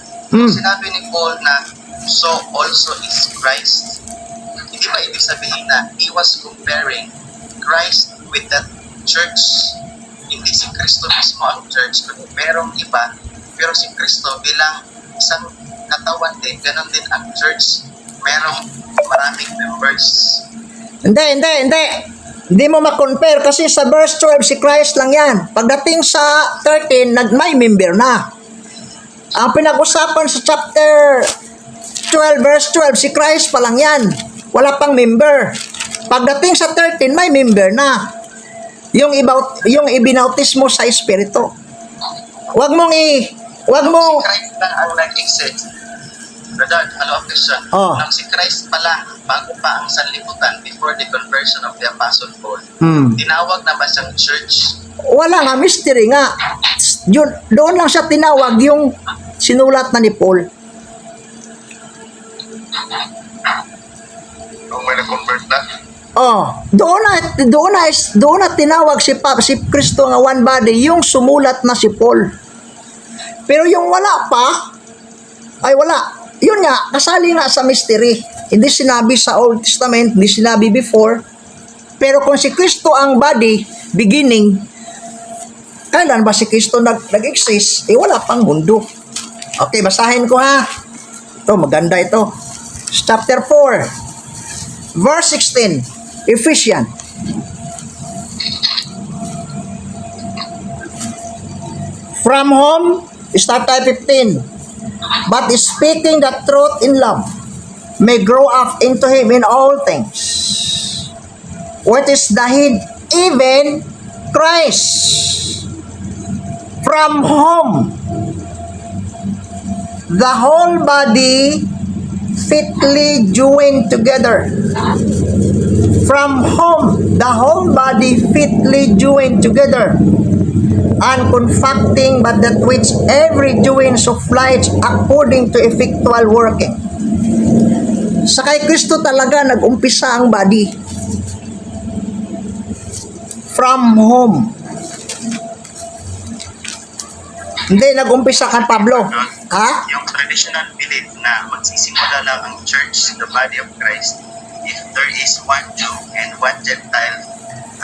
sinabi ni Paul na so also is Christ. Hindi ba ibig sabihin na he was comparing Christ with that church? Hindi si Kristo mismo ang church, kundi merong iba. Pero si Kristo bilang isang katawan din, ganon din ang church. Merong maraming members. Hindi. Hindi mo ma-compare kasi sa verse 12 si Christ lang yan. Pagdating sa 13, may member na. Ang pinag-usapan sa chapter 12, verse 12, si Christ pa lang yan. Wala pang member. Pagdating sa 13, may member na. Yung ibinautis mo sa Espiritu. Wag mo Si Christ lang ang nag-exist. Brother, follow-up question. Oh. Nang si Christ pa lang, bago pa ang sanlibutan, before the conversion of the Apostle Paul, tinawag na ba siyang church? Wala nga, mystery nga. Doon lang siya tinawag yung sinulat na ni Paul. Kung may na-convert na, Doon na tinawag si Kristo nga one body, yung sumulat na si Paul. Pero yung wala pa, ay wala. Yun nga, kasali nga sa mystery. Hindi sinabi sa Old Testament, hindi sinabi before. Pero kung si Kristo ang body, beginning, kailan ba si Kristo nag-exist? Wala pang mundo. Okay, basahin ko ha. Ito, maganda ito. Chapter 4, verse 16, Ephesians. From whom, start tayo 15. But speaking the truth in love, may grow up into Him in all things. What is the head? Even Christ. From whom the whole body fitly joined together. From whom the whole body fitly joined together, and conflicting but that which every joint supplies according to effectual working. Sa kay Kristo talaga nag-umpisa ang body. From whom? Hindi nag-umpisa kan Pablo. Ha? Yung traditional belief na magsisimula lang ang church, the body of Christ, if there is one Jew and one Gentile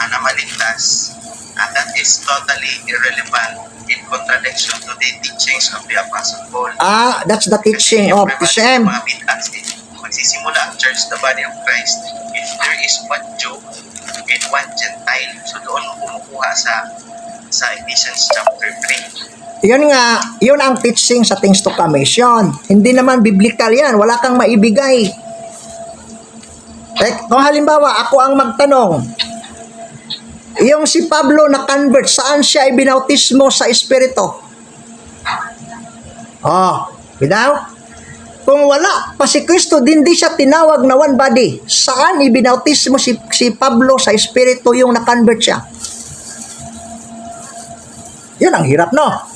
na maligtas, that is totally irrelevant in contradiction to the teachings of the Apostle Paul. That's the teaching of the same. Mga bid'ahs, magsisimula ang church, the body of Christ, if there is one Jew and one Gentile. So doon kumukuha sa Ephesians chapter 3. Yun nga, yun ang teaching sa things to come mission. Hindi naman biblical yan. Wala kang maibigay. Kung halimbawa, ako ang magtanong, yung si Pablo na convert, saan siya ibinautismo sa Espiritu? Bitaw? Kung wala pa si Kristo, hindi siya tinawag na one body. Saan ibinautismo si Pablo sa Espiritu yung na-convert siya? Yun ang hirap, no?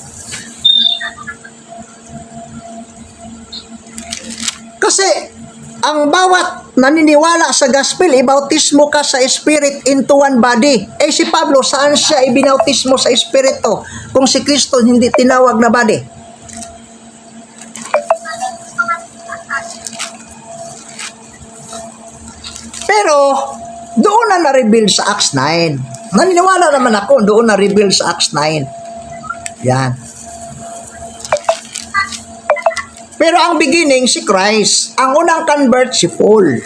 Kasi, ang bawat naniniwala sa gospel, ibautismo ka sa Spirit into one body. Si Pablo, saan siya ibinautismo sa Espiritu kung si Kristo hindi tinawag na body? Pero, doon na na-reveal sa Acts 9. Naniniwala naman ako, doon na-reveal sa Acts 9. Yan. Pero ang beginning, si Christ. Ang unang convert, si Paul.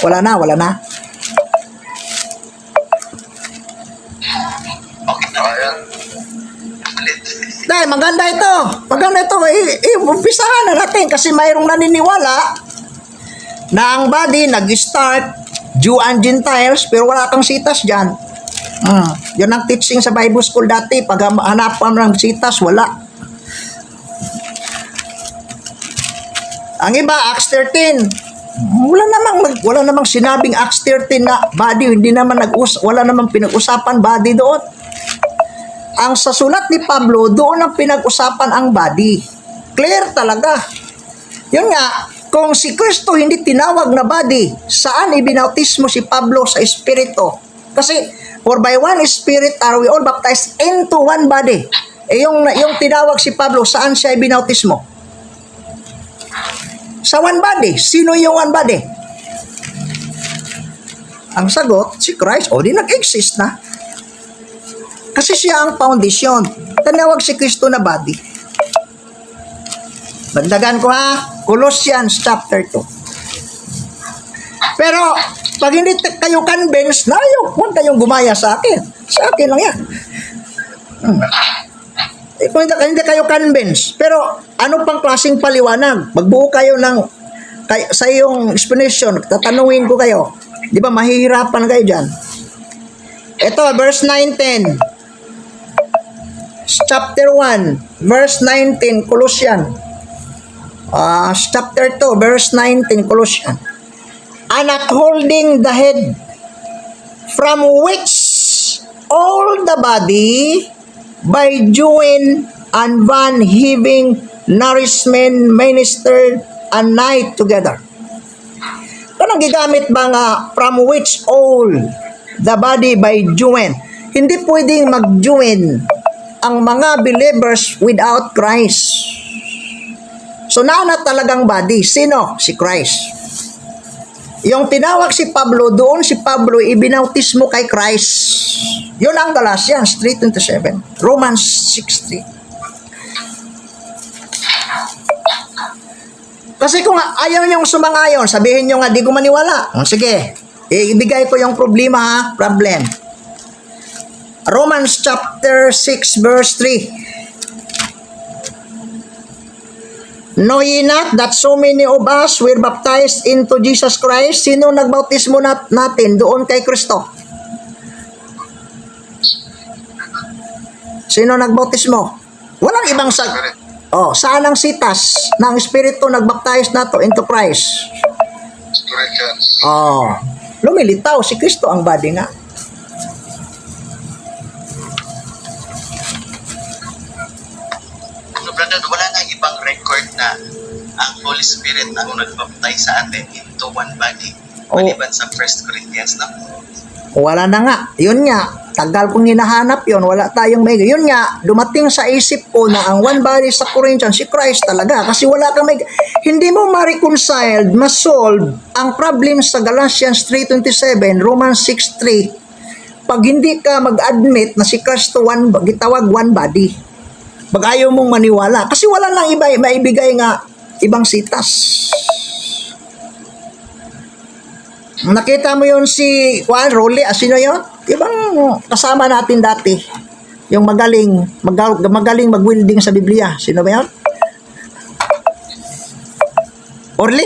Wala na. Ayan. Ulit. Dahil maganda ito. Maganda ito. Umpisahan na natin kasi mayroong naniniwala na ang body nag-start Jew and Gentiles pero wala kang sitas dyan. Yun ang teaching sa Bible School dati. Pag hanapan ng sitas, wala. Ang iba, Acts 13. Wala namang sinabing Acts 13 na body. Wala namang pinag-usapan body doon. Ang sa sulat ni Pablo, doon ang pinag-usapan ang body. Clear talaga. Yun nga, kung si Kristo hindi tinawag na body, saan ibinautismo si Pablo sa Espiritu? Kasi, for by one Spirit are we all baptized into one body. Yung tinawag si Pablo, saan siya ibinautismo? Sa one body. Sino yung one body? Ang sagot, si Christ. O, di nag-exist na. Kasi siya ang foundation. Tinawag si Kristo na body. Bandagan ko ha, Colossians chapter 2. Pero, pag hindi kayo convinced, huwag kayong gumaya sa akin. Sa akin lang yan. Kung hindi kayo convinced, pero ano pang klaseng paliwanag? Magbuo kayo sa iyong explanation, tatanungin ko kayo. Di ba, mahihirapan kayo dyan. Ito, verse 19. Chapter 1, verse 19, Colossians. Chapter 2, verse 19, Colossians. And upholding the head, from which all the body, by joint and one heaving nourishment ministered and night together. Kanang gigamit ba nga from which all the body by joint? Hindi pwedeng mag-join ang mga believers without Christ. So naana talagang body. Sino? Si Christ. Yung tinawag si Pablo, doon si Pablo ibinautismo kay Christ. Yun ang Galatians 3:27. Romans 6:3. Kasi kung ayaw niyong sumangayon, sabihin niyo nga, di ko maniwala. Sige, ibigay ko yung problema ha, problem. Romans chapter 6 verse 3. Know ye not that so many of us were baptized into Jesus Christ? Sino nagbautismo natin doon kay Kristo? Sino nagbautismo? Walang ibang saan ang sitas ng Espiritu nagbaptize nato into Christ? Corinthians. Lumilitaw si Kristo ang body nga. So brother, wala nang ibang record na ang Holy Spirit ang nagbaptize sa atin into one body. Maliban sa 1 Corinthians na. Wala na nga. Yun nga. Tagal kong hinahanap yun. Wala tayong may. Yun nga. Dumating sa isip ko na ang one body sa Corinthians, si Christ talaga. Kasi wala kang may. Hindi mo ma-reconciled, ma-solve ang problem sa Galatians 3:27, Romans 6:3. Pag hindi ka mag-admit na si Christ gitawag one body. Pag ayaw mong maniwala. Kasi wala nang iba, maibigay nga ibang sitas. Nakita mo yun si Juan Rolly, sino yun? Ibang kasama natin dati. Yung magaling mag-wielding sa Biblia. Sino ba yun? Orly?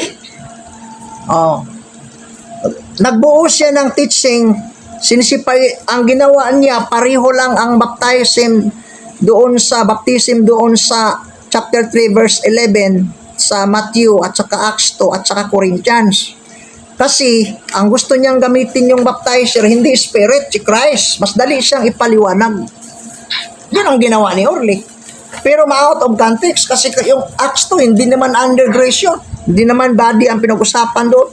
Nagbuo siya ng teaching. Sinisipay, ang ginawa niya, pareho lang ang baptism doon sa chapter 3 verse 11 sa Matthew at saka Acts 2 at saka Corinthians. Kasi ang gusto niyang gamitin yung baptizer hindi spirit, si Christ. Mas dali siyang ipaliwanag. Yun ang ginawa ni Orly. Pero ma-out of context kasi yung Acts 2 hindi naman under grace yun. Hindi naman body ang pinag-usapan doon.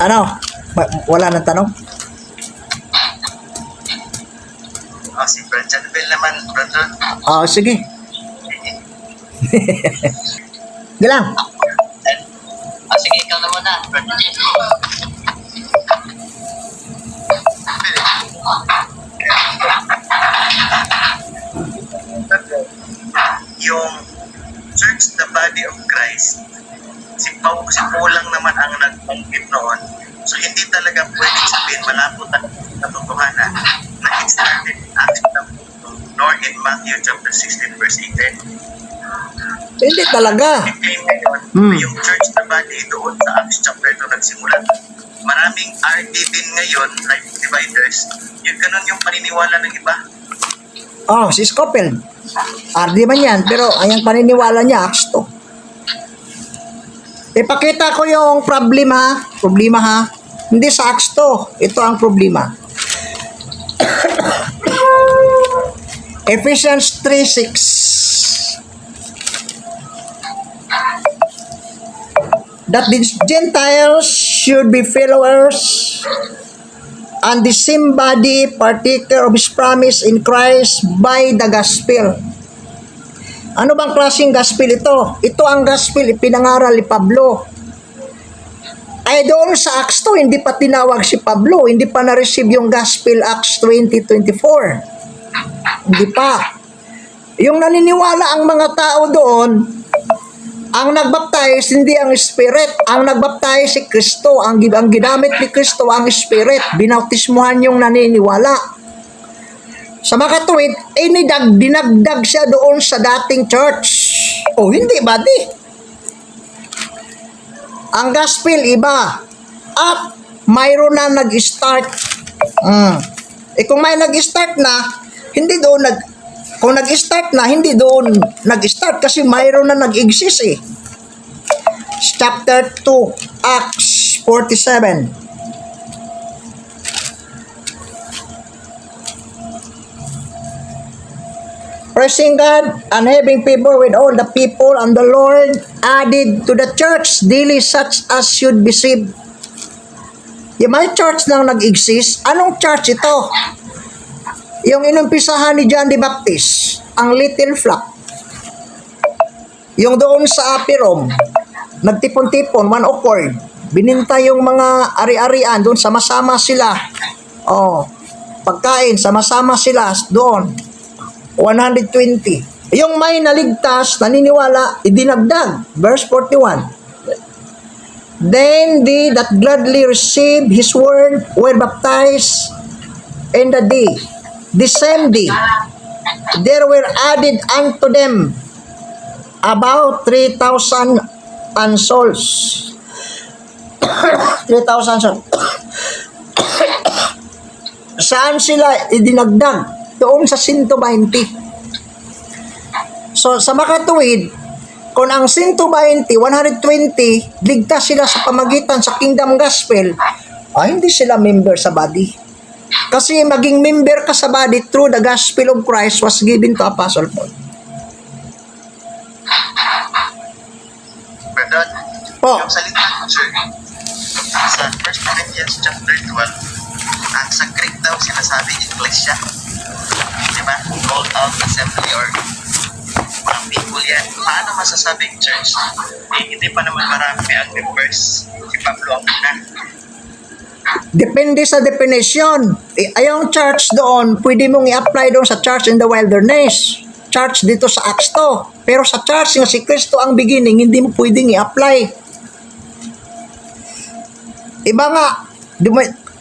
Ano? Wala nang tanong? Si Brad Janvel naman, brother. Sige. Galang. Sige, ikaw na muna, Brother Jeff. Yung church, the body of Christ, Si Paul lang naman ang nagbanggit noon. So hindi talaga pwedeng sabihin malapot ang katotohanan na it started in Acts chapter 2 nor in Matthew chapter 16 verse 18. Hindi talaga. It came ngayon, yung church na body doon sa Acts chapter 2 nagsimula. Maraming RD din ngayon, like dividers, yung ganun yung paniniwala ng iba. Oh, si Scofield. RD man yan, pero ayang paniniwala niya, Acts 2. Ipakita ko yung problema ha. Hindi sa Acts 2. Ito ang problema. Ephesians 3:6. That the Gentiles should be followers and the same body, partaker of His promise in Christ by the gospel. Ano bang klaseng gospel ito? Ito ang gospel ipinangaral ni Pablo. Ay doon sa Acts 2, hindi pa tinawag si Pablo, hindi pa na-receive yung gospel Acts 20:24. Hindi pa. Yung naniniwala ang mga tao doon, ang nagbaptize, hindi ang Spirit. Ang nagbaptize si Kristo. Ang ginamit ni Kristo, ang Spirit. Binautismuhan yung naniniwala. Sa makatuwid, dinagdag siya doon sa dating church. O hindi ba di? Ang gospel iba. At mayroon na nag-start. Kung may nag-start na, hindi doon kung nag-start na, hindi doon nag-start kasi mayroon na nag-exist eh. Chapter 2, Acts 47. Praising God and having favor with all the people, and the Lord added to the church daily such as should be saved. Yung may church nang nag-exist, anong church ito? Yung inumpisahan ni John the Baptist, ang Little Flock. Yung doon sa Apirom, nagtipon-tipon, one accord. Bininta yung mga ari-arian, doon sama-sama sila. Pagkain, sama-sama sila doon. 120. Yung may naligtas, naniniwala, idinagdag. Verse 41. Then they that gladly received His word were baptized in the same day, there were added unto them about 3,000 souls. 3,000 souls. Saan sila idinagdag? Doon sa 120. So, sa makatuwid, kung ang 120, 120, ligtas sila sa pamagitan sa Kingdom Gospel, hindi sila member sa body. Kasi maging member ka sa body through the gospel of Christ was given to Apostle Paul. Brother, Po. yung salita ng church, sa 1 Corinthians chapter 12, ang sa Greek daw sinasabi ecclesia. Diba? Called out assembly or mga people yan. Paano masasabing church? Hindi pa naman marami ang members. Si Pablo ang una. Depende sa definition. Ayong church doon, pwede mong i-apply doon sa church in the wilderness. Church dito sa Acts 2. Pero sa church nga si Kristo ang beginning, hindi mo pwedeng i-apply. Iba nga,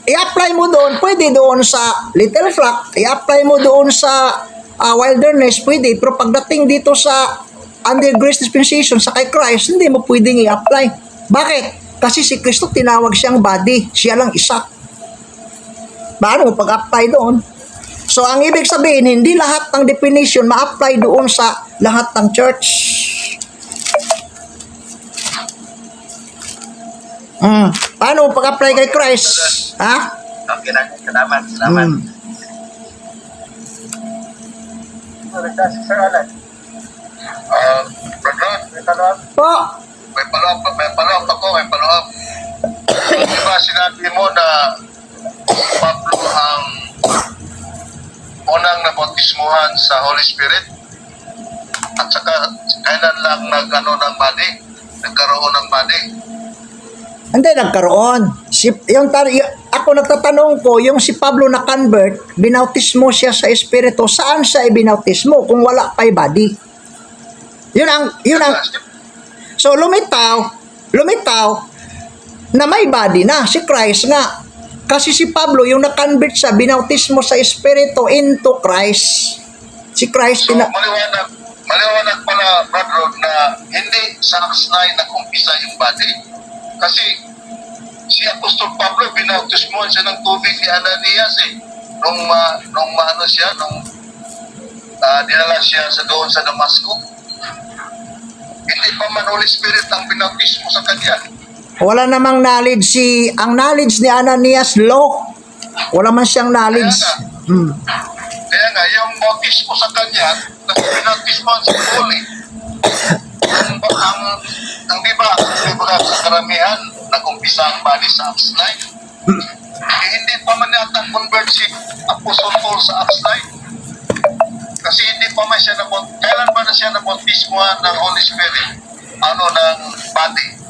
i-apply mo doon, pwede doon sa Little Flock, i-apply mo doon sa wilderness, pwede. Pero pagdating dito sa under grace dispensation, sa kay Christ, hindi mo pwedeng i-apply. Bakit? Kasi si Kristo tinawag siyang body. Siya lang isa. Paano mo pag-apply doon? So, ang ibig sabihin, hindi lahat ng definition ma-apply doon sa lahat ng church. Paano mo pag-apply kay Christ? Ha? Okay na. Salamat. Sir Alan, Brother, may tanong? Po, may follow-up ako. Diba sinabi mo na Pablo ang unang nabautismuhan sa Holy Spirit at saka kailan lang nagkaroon ng body? hindi nagkaroon. Ako nagtatanong ko, yung si Pablo na convert, binautismo siya sa Espiritu. Saan siya ibinautismo kung wala pa'y body? Yun ang so lumitaw lumitaw na may body na, si Christ nga. Kasi si Pablo, yung na-convert siya, binautismo sa Espiritu into Christ. Si Christ, So, maliwanag pala, Brad Rod, na hindi sa Acts 9 nag-umpisa yung body. Kasi si Apostol Pablo, binautismohan siya ng tubig ni Ananias eh. Nung dinala siya doon sa Damasco. Hindi pa man Holy Spirit ang binautismo sa kanya. wala namang knowledge ang knowledge ni Ananias, law. Wala man siyang knowledge. Kaya nga, yung bautismo sa kanya, binautismohan sa Holy. Ang diba sa karamihan, nag-umpisa ang body sa Acts 9. Hindi pa man yata convert si Apostle Paul sa Acts 9. Kasi hindi pa man siya kailan ba na siya nabautismohan ng Holy Spirit? Ng body?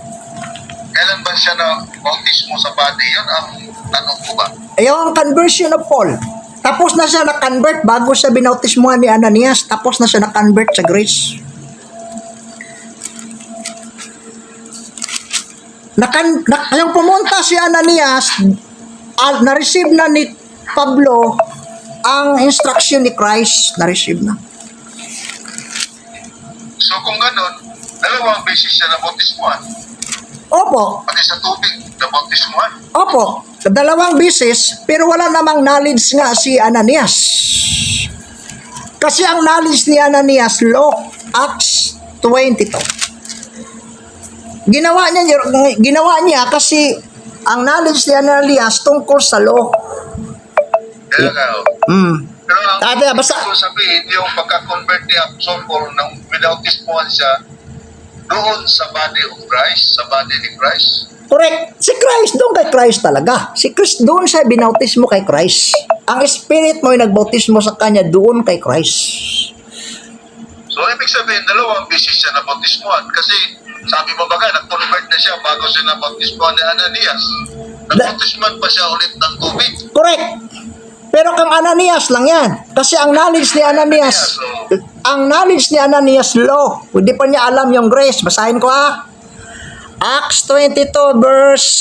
Kailan ba siya na bautismo sa body? Yun ang tanong ko ba? Yung conversion of Paul. Tapos na siya na-convert bago siya binautismuhan ni Ananias. Tapos na siya na-convert sa grace. Yung pumunta si Ananias, na-receive na ni Pablo ang instruction ni Christ. Na-receive na. So kung ganun, dalawang beses siya na bautismuhan. Opo. Pati sa tubig na bautismuhan. Opo. Dalawang beses, pero wala namang knowledge nga si Ananias. Kasi ang knowledge ni Ananias, law, Acts 22. Ginawa niya kasi ang knowledge ni Ananias tungkol sa law. Kaya nga, Pero ang basta, gusto sabihin, yung pagka-convert ni Apostol Paul nang binautismuhan siya doon sa body of Christ, sa body ni Christ. correct. Si Christ, doon kay Christ talaga. Si Christ, doon siya binautismo kay Christ. Ang Spirit mo yung nagbautismo sa kanya doon kay Christ. So, ibig sabihin, dalawang beses siya na bautismuhan. Kasi, sabi mo baga, nag-convert na siya bago siya na bautismuhan ni Ananias. Nag-bautismuhan pa siya ulit ng tubig. Correct. Pero kang Ananias lang yan. Kasi ang knowledge ni Ananias, law. Hindi pa niya alam yung grace. Basahin ko ha. Acts 22 verse,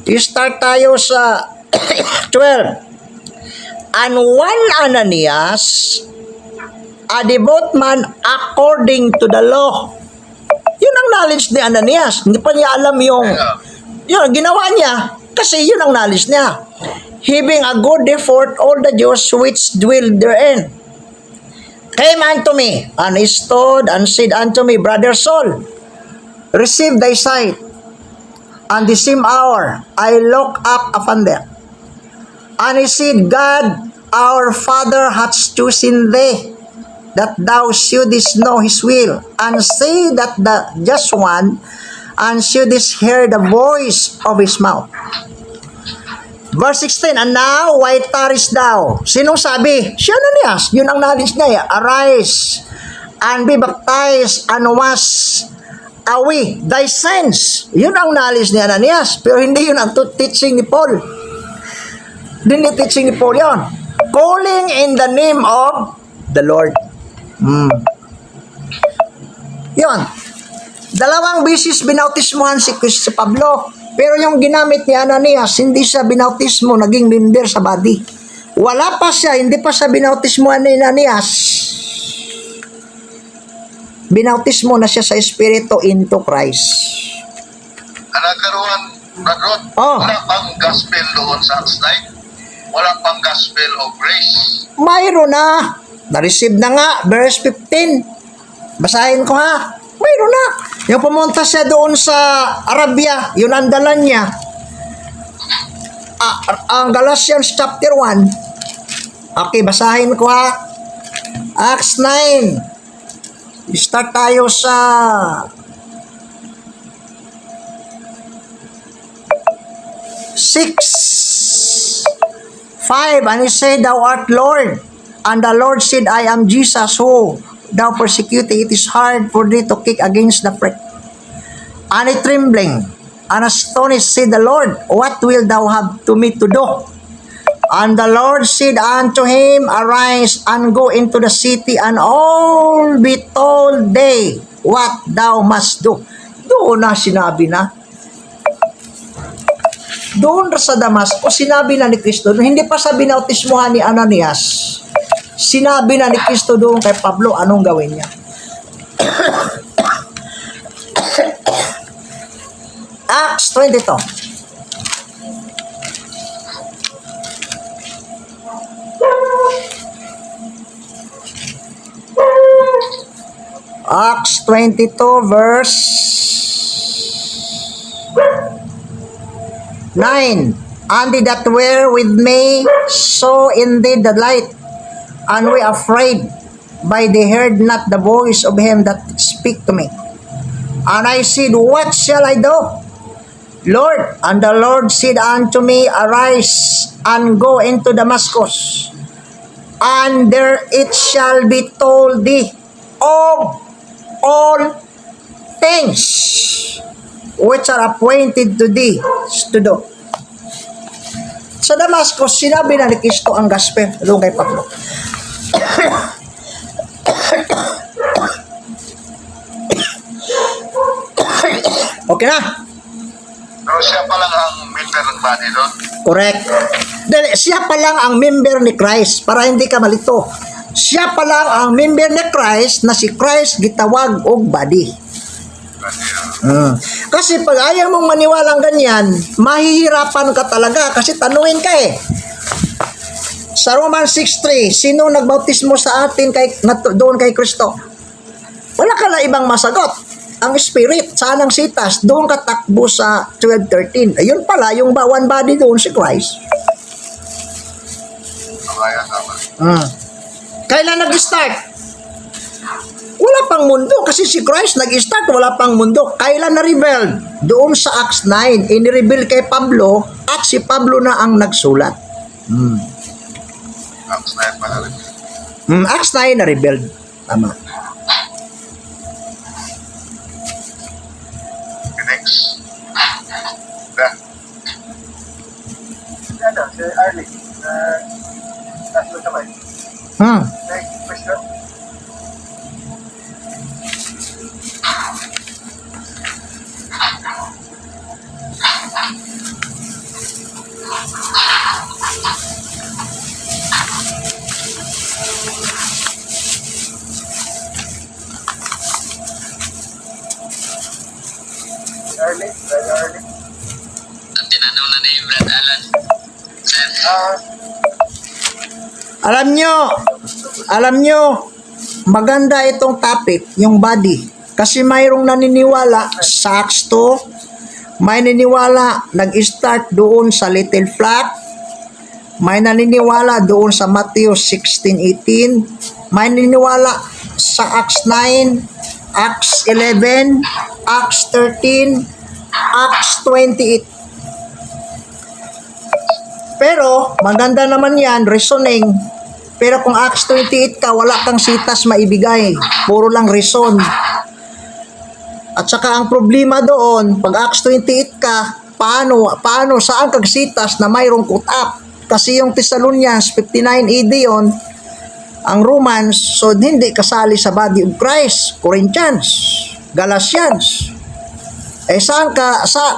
start tayo sa 12. And one Ananias, a devout man according to the law. Yun ang knowledge ni Ananias. Hindi pa niya alam yun, ginawa niya. Kasi yun ang knowledge niya. Having a good effort, all the Jews which dwell therein came unto me, and stood and said unto me, Brother Saul, receive thy sight. And the same hour I looked up upon them, and he said, God, our Father hath chosen thee, that thou shouldest know his will, and say that the just one, and shouldest hear the voice of his mouth. Verse 16, and now, why tarriest thou? Sinong sabi? Si Ananias. Yun ang knowledge niya. Arise, and be baptized, and wash away thy sins. Yun ang knowledge ni Ananias. Pero hindi yun ang teaching ni Paul. Hindi teaching ni Paul yun. Calling in the name of the Lord. Yun. Dalawang beses binautismuhan si Pablo. Pero yung ginamit ni Ananias, hindi siya binautismo, naging member sa body. Wala pa siya, hindi pa siya binautismuhan ni Ananias. Binautismo na siya sa Espiritu into Christ. Nagkaroon, Brad, wala pang gospel doon sa Acts 9? Wala pang gospel of grace? Mayroon na. Na-receive na nga, verse 15. Basahin ko ha. Mayroon na. Yung pumunta siya doon sa Arabia, yun ang dala niya. Ang Galatians chapter 1. Okay, basahin ko ha. Acts 9. Start tayo sa 6:5. And he said, Thou art Lord. And the Lord said, I am Jesus who thou persecutest. It is hard for thee to kick against the prick. And he trembling and astonished said the Lord, What wilt thou have to me to do? And the Lord said unto him, Arise and go into the city, and all be told thee what thou must do. doon na sinabi na. Doon sa Damasco, sinabi na ni Kristo, hindi pa sa binautismuhan ni Ananias, sinabi na ni Kristo doon kay Pablo anong gawin niya. Acts 22. Acts 22 verse 9. And they that were with me saw indeed the light, and were afraid, but they heard not the voice of him that speak to me. And I said, what shall I do, Lord? And the Lord said unto me, arise and go into Damascus, and there it shall be told thee of all things which are appointed to thee to do. Sa Damascus, sinabi na ni Kristo ang gospel doon kay Pablo. Okay na? Pero siya pa lang ang member ng body doon. Correct. Dahil siya pa lang ang member ni Christ, para hindi ka malito. Siya pa lang ang member ni Christ na si Christ gitawag og body. Kasi pag ayaw mong maniwalang ganyan, mahihirapan ka talaga kasi tanungin ka eh. Sa Romans 6:3, sino nagbautismo sa atin doon kay Kristo? Wala ka na ibang masagot. Ang Spirit, saan ang sitas? Doon ka takbo sa 12:13. Ayun pala, yung one body doon si Christ. Kaya tama. Kailan nag-start? Wala pang mundo kasi si Christ nag-start, wala pang mundo. Kailan na-reveal? Doon sa Acts 9, in-reveal kay Pablo at si Pablo na ang nagsulat. Acts 9 pa rin. Acts 9 na-reveal. Tama. Next. Yeah. Ano, si Arlie, last mo sabay. Next question. Arlie, At tinanong na ni Brad Alan, Sir, Alam nyo, maganda itong topic, yung body. Kasi mayroong naniniwala sa Acts 2, may naniniwala nag-start doon sa Little Flock, may naniniwala doon sa Matthew 16:18, may naniniwala sa Acts 9, Acts 11, Acts 13, Acts 28. Pero, maganda naman yan, reasoning. Pero kung Acts 28 ka, wala kang sitas maibigay. Puro lang reason. At saka ang problema doon, pag Acts 28 ka, paano, saan kag sitas na mayroong cut up? Kasi yung Thessalonians, 59 AD yun, ang Romans, so hindi kasali sa body of Christ. Corinthians, Galatians.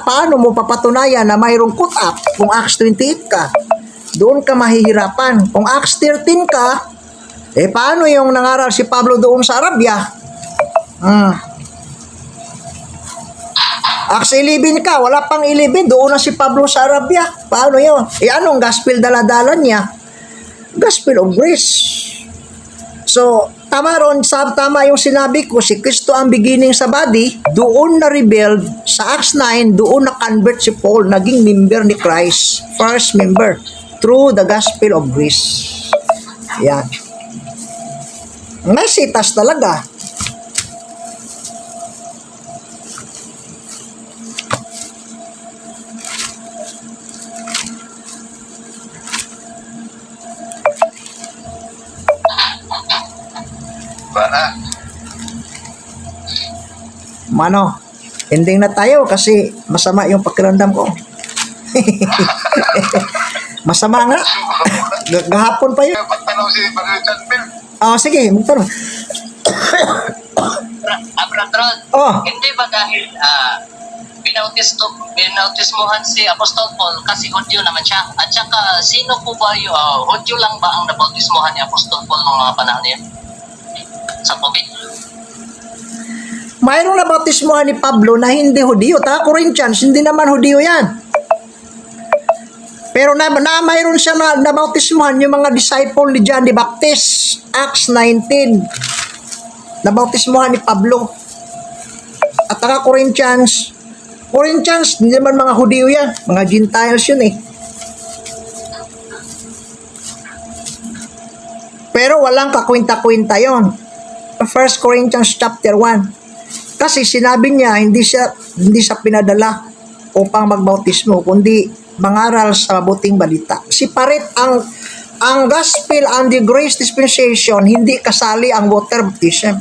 Paano mo papatunayan na mayroong cut up kung Acts 28 ka? Doon ka mahihirapan. Kung Acts 13 ka, paano yung nangaral si Pablo doon sa Arabia? Acts 11 ka, wala pang 11, doon na si Pablo sa Arabia. Paano yun? Anong gospel dala-dala niya? Gospel of grace. So, tama yung sinabi ko, si Kristo ang beginning sa body, doon na rebuild, sa Acts 9, doon na convert si Paul, naging member ni Christ, first member, through the gospel of grace. Yan. May sitas talaga. Bana. Mano, ending na tayo kasi masama yung pakiramdam ko. Masama nga. Gahapon pa yun. Pagtanong si Brother John Bill. Sige, magtanong. Brad Rod, Oh. hindi ba dahil binautismohan si Apostol Paul kasi Hudyo naman siya? At saka, sino po ba yung Hudyo lang ba ang nabautismohan ni Apostol Paul ng mga panahon niya? Sa COVID? Mayroong nabautismohan ni Pablo na hindi Hudiyo. Corinthians, hindi naman Hudiyo yan. Pero mayroon siya na nabautismohan yung mga disciple ni John the Baptist. Acts 19. Nabautismohan ni Pablo. At Corinthians, hindi naman mga Hudiyo yan. Mga Gentiles yun eh. Pero walang kakwinta-kwinta yon. 1 Corinthians chapter 1. Kasi sinabi niya, hindi siya pinadala upang magbautismo, kundi mangaral sa mabuting balita. Separate ang gospel and the grace dispensation, hindi kasali ang water baptism.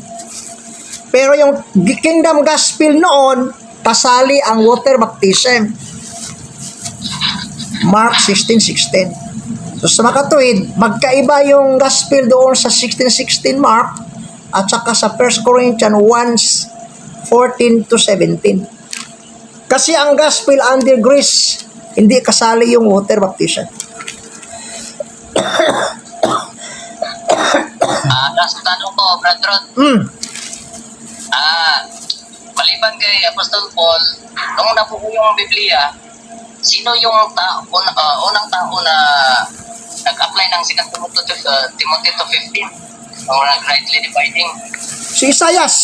Pero yung kingdom gospel noon, kasali ang water baptism. Mark 16:16. So sa makatuwid, magkaiba yung gospel doon sa 16:16 Mark at saka sa 1 Corinthians 1:14-17. Kasi ang gospel under grace, hindi kasali yung water baptism. Last tanong ko, Brad Rod. Maliban kay Apostol Paul, nung nabuo yung Biblia, sino yung unang tao na nag-apply ng 2 Timothy 2:15 o nag-rightly dividing? Si Isaias.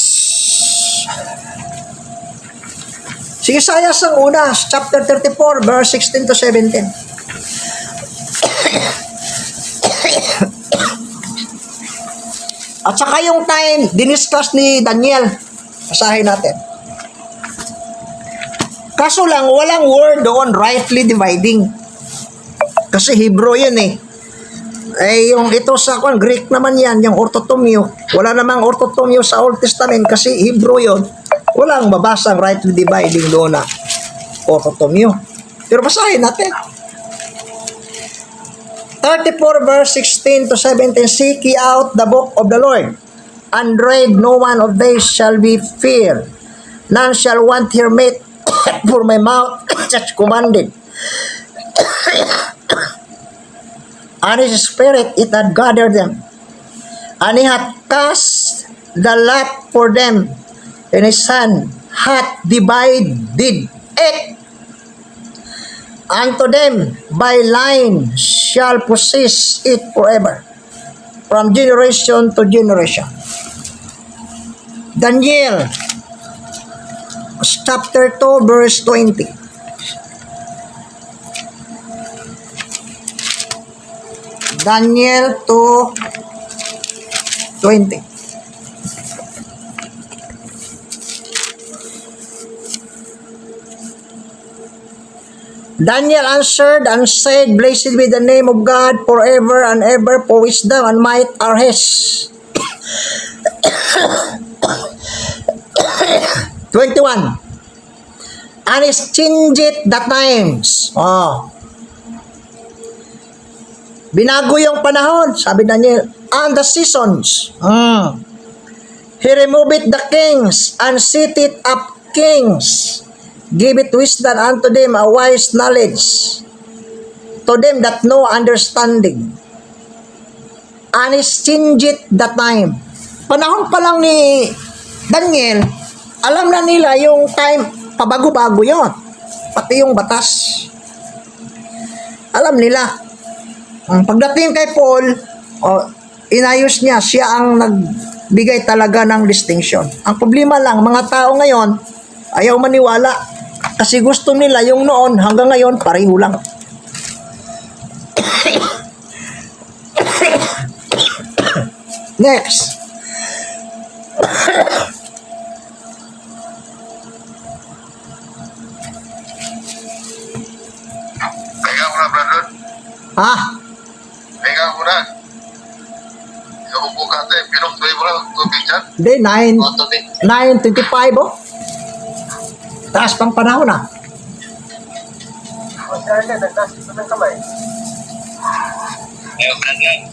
Si Isaias ang una, chapter 34, verse 16-17. At saka yung time, diniscuss ni Daniel. Basahin natin. Kaso lang, walang word doon, rightly dividing. Kasi Hebrew yun eh. Eh, yung ito sa Greek naman yan, yung orthotomio. Wala namang orthotomio sa Old Testament kasi Hebrew yun. Walang mabasang rightly dividing doon na orthotomio. Pero basahin natin. 34 verse 16-17, Seek ye out the book of the Lord, and read no one of these shall be feared. None shall want her meat, for my mouth such commanded. And his spirit it hath gathered them, and he hath cast the lot for them, and his hand hath divided it. Unto them by line shall possess it forever, from generation to generation. Daniel chapter 2 verse 20. Daniel 2:20. Daniel answered and said, Blessed be the name of God forever and ever, for wisdom and might are his. 21. And he changeth the times. Binago yung panahon, sabi Daniel, and the seasons. He removeth the kings and seated up kings. Give it wisdom unto them, a wise knowledge to them that know understanding. And he changeth the time. Panahon pa lang ni Daniel, alam na nila yung time, pabago-bago yon. Pati yung batas. Alam nila. Pagdating kay Paul, inayos niya, siya ang nagbigay talaga ng distinction. Ang problema lang, mga tao ngayon, ayaw maniwala. Kasi gusto nila yung noon hanggang ngayon pareho lang. Next. Teka muna, brother. Ha? Teka muna. Yung buka tayo, pinok-tuloy mo lang tubig dyan. Hindi, O tubig? 9:25 oh. Taas pang panahon ah. Masyari ka, nagtaas ito ng kamay. Brad Rod.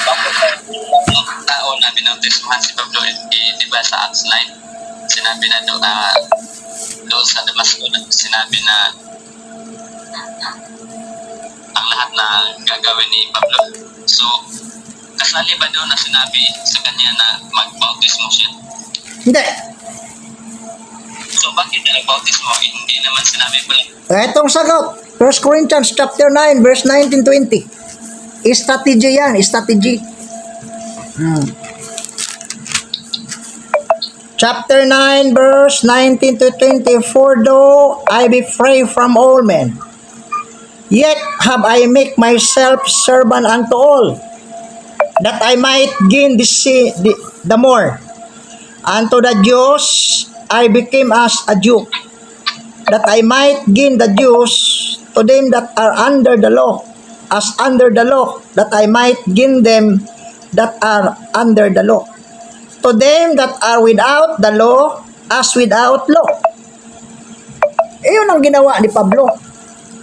Bakit ang tao na binautismuhan si Pablo, di ba sa Acts 9, sinabi na doon sa Damasco, sinabi na ang lahat na gagawin ni Pablo. So, kasali ba doon na sinabi sa kanya na magbautismo siya? Hindi. So, bakit na nagbautismo? Hindi naman sinabi pala. Itong sagot, 1 Corinthians chapter 9, verse 19-20. Strategy yan, strategy. Chapter 9, verse 19-20. For though I be free from all men, yet have I make myself servant unto all, that I might gain the more. Unto the Jews I became as a Jew, that I might gain the Jews. To them that are under the law, as under the law, that I might gain them that are under the law. To them that are without the law, as without law. Iyon ang ginawa ni Pablo.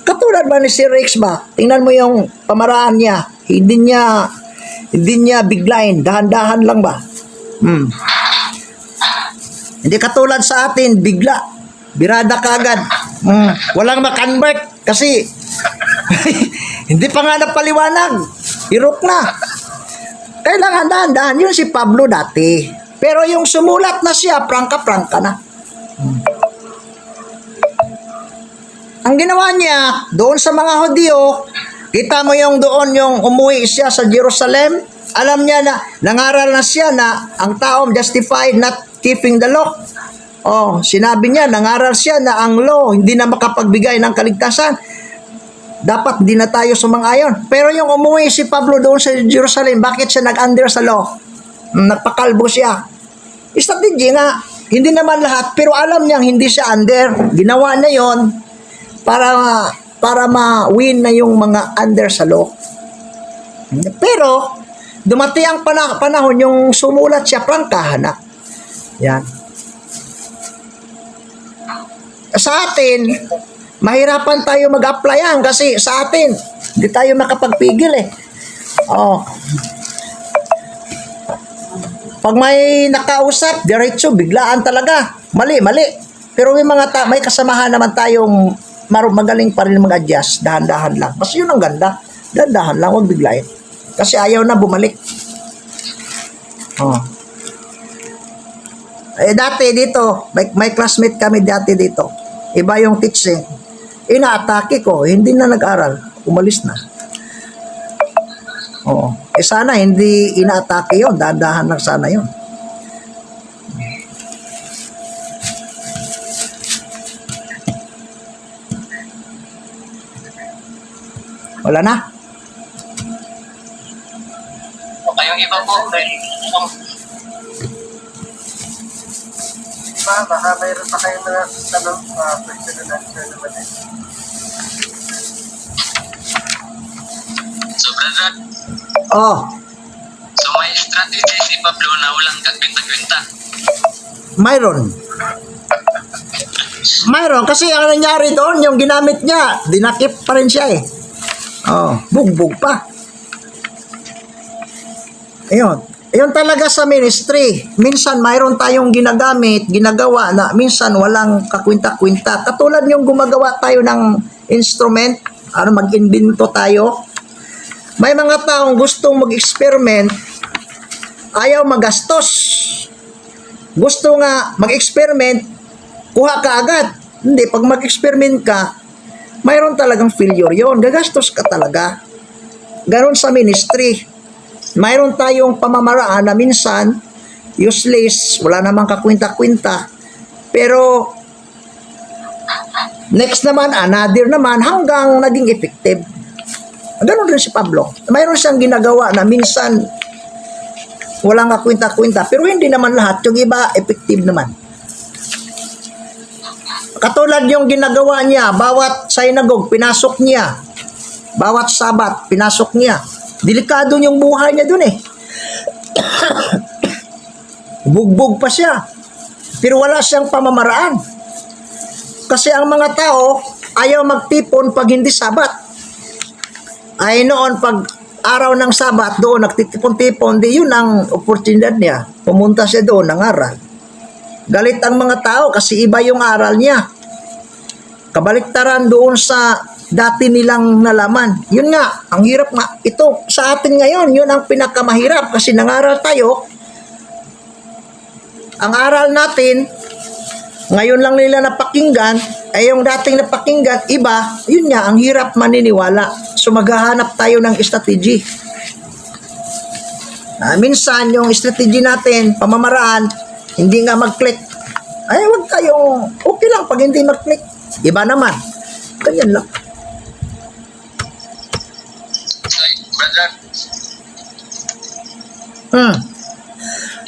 Katulad ba ni si Rex ba? Tingnan mo yung pamaraan niya. Hindi niya biglain. Dahan-dahan lang ba? Hindi katulad sa atin, bigla. Birada kagad. Walang makonvert kasi hindi pa nga napaliwanag. Irok na. Kailangan dahan-dahan. Yun si Pablo dati. Pero yung sumulat na siya, prangka-prangka na. Ang ginawa niya, doon sa mga Hudyo, kita mo yung doon yung umuwi siya sa Jerusalem, alam niya na, nangaral na siya na ang taong justified not keeping the law. Sinabi niya, nangaral siya na ang law hindi na makapagbigay ng kaligtasan. Dapat di na tayo sumang-ayon. Pero yung umuwi si Pablo doon sa Jerusalem, bakit siya nag-under sa law? Nagpakalbo siya. Strategy nga, hindi naman lahat, pero alam niyang hindi siya under. Ginawa niya yon para ma-win na yung mga under sa law. Pero, dumating ang panahon, yung sumulat siya, prangkahan na. Yan. Sa atin, mahirapan tayo mag-apply yan kasi sa atin, hindi tayo makapagpigil eh. Pag may nakausap, diretso, biglaan talaga. Mali. Pero may kasamahan naman tayong magaling pa rin mag-adjust. Dahan-dahan lang. Kasi yun ang ganda. Dahan-dahan lang, huwag biglain. Kasi ayaw na bumalik. Dati dito, may classmate kami dati dito. Iba yung teaching. Inaatake ko, hindi na nag-aral. Umalis na. Sana hindi inaatake yun. Dahan-dahan lang sana yun. Wala na? O kayong iba po, Baka mayroon pa kayong mga tanong, question and answer naman eh. So, brother, so may strategy si Pablo na walang kakwinta-kwinta. Mayroon kasi ang nangyari doon, yung ginamit niya, dinakip pa rin siya eh. Bugbog pa. Ayun talaga sa ministry. Minsan mayroon tayong ginagawa na minsan walang kakwinta-kwinta. Katulad yung gumagawa tayo ng instrument, mag-invento tayo. May mga taong gustong mag-experiment, ayaw magastos. Gusto nga mag-experiment, kuha ka agad. Hindi, pag mag-experiment ka, mayroon talagang failure yon. Gagastos ka talaga. Ganon sa ministry. Mayroon tayong pamamaraan na minsan useless, wala namang kakwinta-kwinta. Pero next naman, another naman, hanggang naging effective. Ganon rin si Pablo. Mayroon siyang ginagawa na minsan walang kakwinta-kwinta, pero hindi naman lahat. Yung iba, effective naman. Katulad yung ginagawa niya, bawat synagogue, pinasok niya. Bawat sabat, pinasok niya. Delikado yung buhay niya dun eh. Bugbog pa siya. Pero wala siyang pamamaraan. Kasi ang mga tao ayaw magtipon pag hindi sabat. ay noon pag araw ng Sabat doon nagtitipon-tipon, di yun ang oportunidad niya. Pumunta siya doon ng aral. Galit ang mga tao kasi iba yung aral niya. Kabaliktaran doon sa dati nilang nalaman. Yun nga, ang hirap nga. Ito sa atin ngayon, yun ang pinakamahirap kasi nangaral tayo. Ang aral natin, ngayon lang nila napakinggan, ay yung dating napakinggan, iba, yun nga, ang hirap maniniwala. So maghahanap tayo ng strategy. Minsan, yung strategy natin, pamamaraan, hindi nga mag-click. Ay, wag tayong, okay lang pag hindi mag-click. Iba naman. Ganyan lang. So, brother,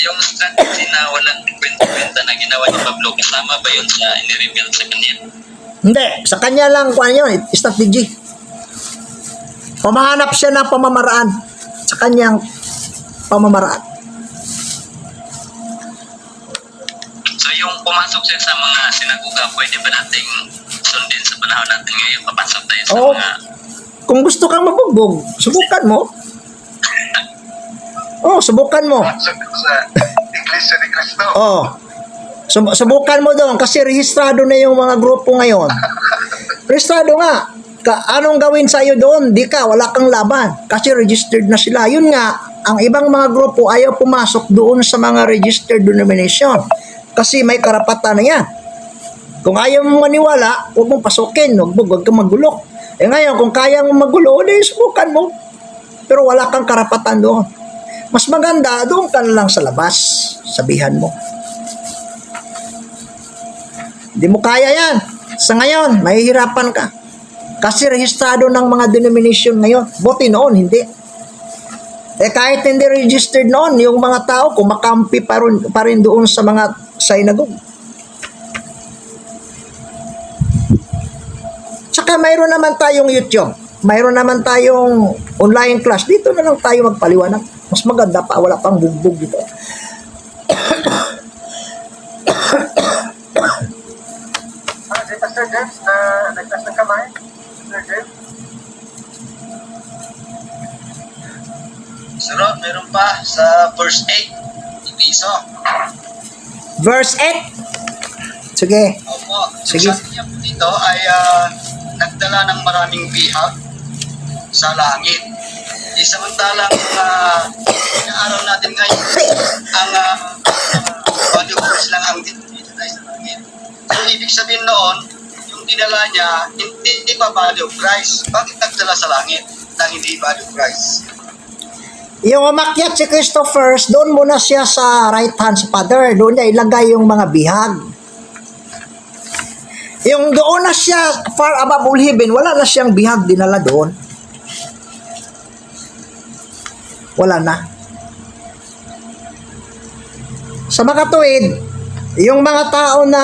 yung strategy na walang kwenta-kwenta na ginawa ni Pablo, kasama ba yun sa inireveal sa kanya? Hindi, sa kanya lang kung ano yun, strategy. Pamahanap siya ng pamamaraan sa kanyang pamamaraan. So yung pumasok siya sa mga sinagoga, pwede ba nating sundin sa panahon natin ngayon? Papasok tayo sa Oo. mga... Kung gusto kang mabugbog, subukan mo. Subukan mo. Sa Iglesia ni Cristo. Subukan mo doon kasi rehistrado na yung mga grupo ngayon. Rehistrado nga. Anong gawin sa iyo doon? Di ka, wala kang laban. Kasi registered na sila. Yun nga, ang ibang mga grupo ayaw pumasok doon sa mga registered denomination. Kasi may karapatan na yan. Kung ayaw mo maniwala, huwag mong pasukin. Huwag kang magulo. Ngayon, kung kaya mong magulo, subukan mo. Pero wala kang karapatan doon. Mas maganda, doon ka na lang sa labas. Sabihan mo. Hindi mo kaya yan. Sa ngayon, mahihirapan ka. Kasi rehistrado ng mga denomination ngayon. Buti noon, hindi. Kahit hindi registered noon, yung mga tao kumakampi pa rin doon sa mga synagogue. Tsaka mayroon naman tayong YouTube. Mayroon naman tayong online class. Dito na lang tayo magpaliwanag. Mas maganda pa, wala pang bugbog dito. Si Pastor James na nagtas ng kamay. Pastor James. Sir Rod, meron pa sa verse 8, Ibiso. Verse 8. Sige. Opo. Sige. Yung sabi niya po dito ay nagdala ng maraming bihag sa langit. Samantalang inaaral natin ngayon ang body of Christ lang ang dito tayo sa langit. So, ibig sabihin noon, yung dinala niya, hindi pa body of Christ. Bakit nagdala sa langit na hindi body of Christ? Yung umakyat si Cristo first, doon muna siya sa right hand sa Father. Doon niya ilagay yung mga bihag. Yung doon na siya far above all heaven, wala na siyang bihag dinala doon. Wala na. Sa makatuwid, yung mga tao na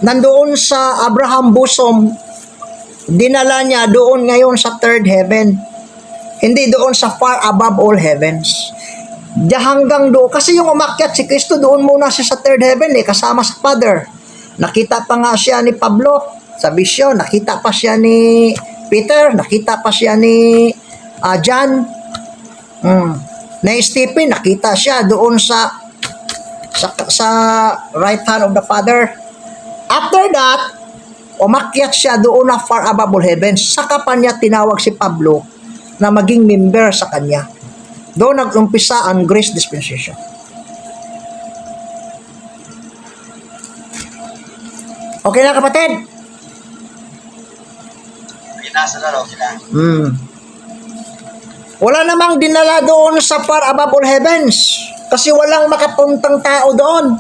nandoon sa Abraham bosom, dinala niya doon ngayon sa third heaven. Hindi doon sa far above all heavens. Hanggang doon. Kasi yung umakyat si Kristo, doon muna siya sa third heaven kasama sa Father. Nakita pa nga siya ni Pablo sa vision. Nakita pa siya ni Peter. Nakita pa siya ni John. Na Stephen, nakita siya doon sa right hand of the Father. After that, umakyat siya doon na far above all heavens. Saka pa niya tinawag si Pablo na maging member sa kanya. Doon nag-umpisa ang grace dispensation. Okay na kapatid? Pinasa na, okay na. Wala namang dinala doon sa far above all heavens kasi walang makapuntang tao doon.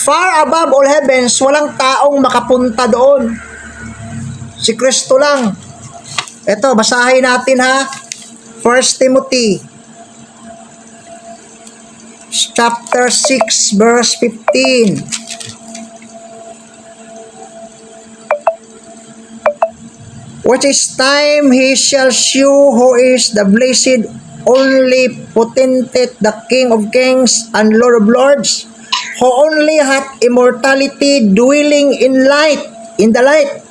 Far above all heavens, walang taong makapunta doon. Si Kristo lang. Ito, basahin natin ha. 1 Timothy chapter 6 verse 15. What is time he shall shew who is the blessed only potentate, the King of kings and Lord of lords, who only hath immortality, dwelling in light, in the light,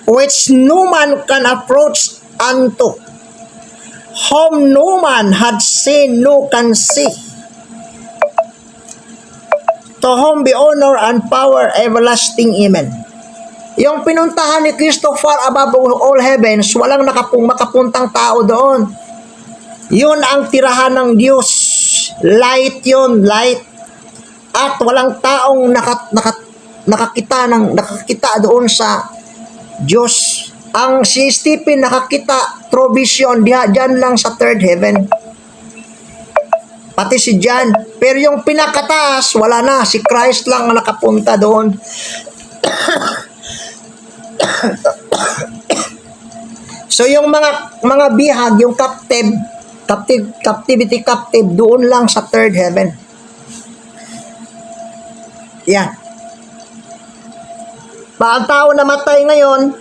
which no man can approach unto, whom no man had seen, no can see, to whom be honor and power everlasting. Amen. Yung pinuntahan ni Kristo far above all heavens, walang makapuntang tao doon. Yun ang tirahan ng Diyos. Light yun, light. At walang taong nakakita doon sa Diyos. Ang si Stephen nakakita through vision, diyan lang sa third heaven. Pati si John. Pero yung pinakataas, wala na. Si Christ lang ang nakapunta doon. So yung mga bihag, yung captivity captive, doon lang sa third heaven. Yan. Ang tao namatay ngayon,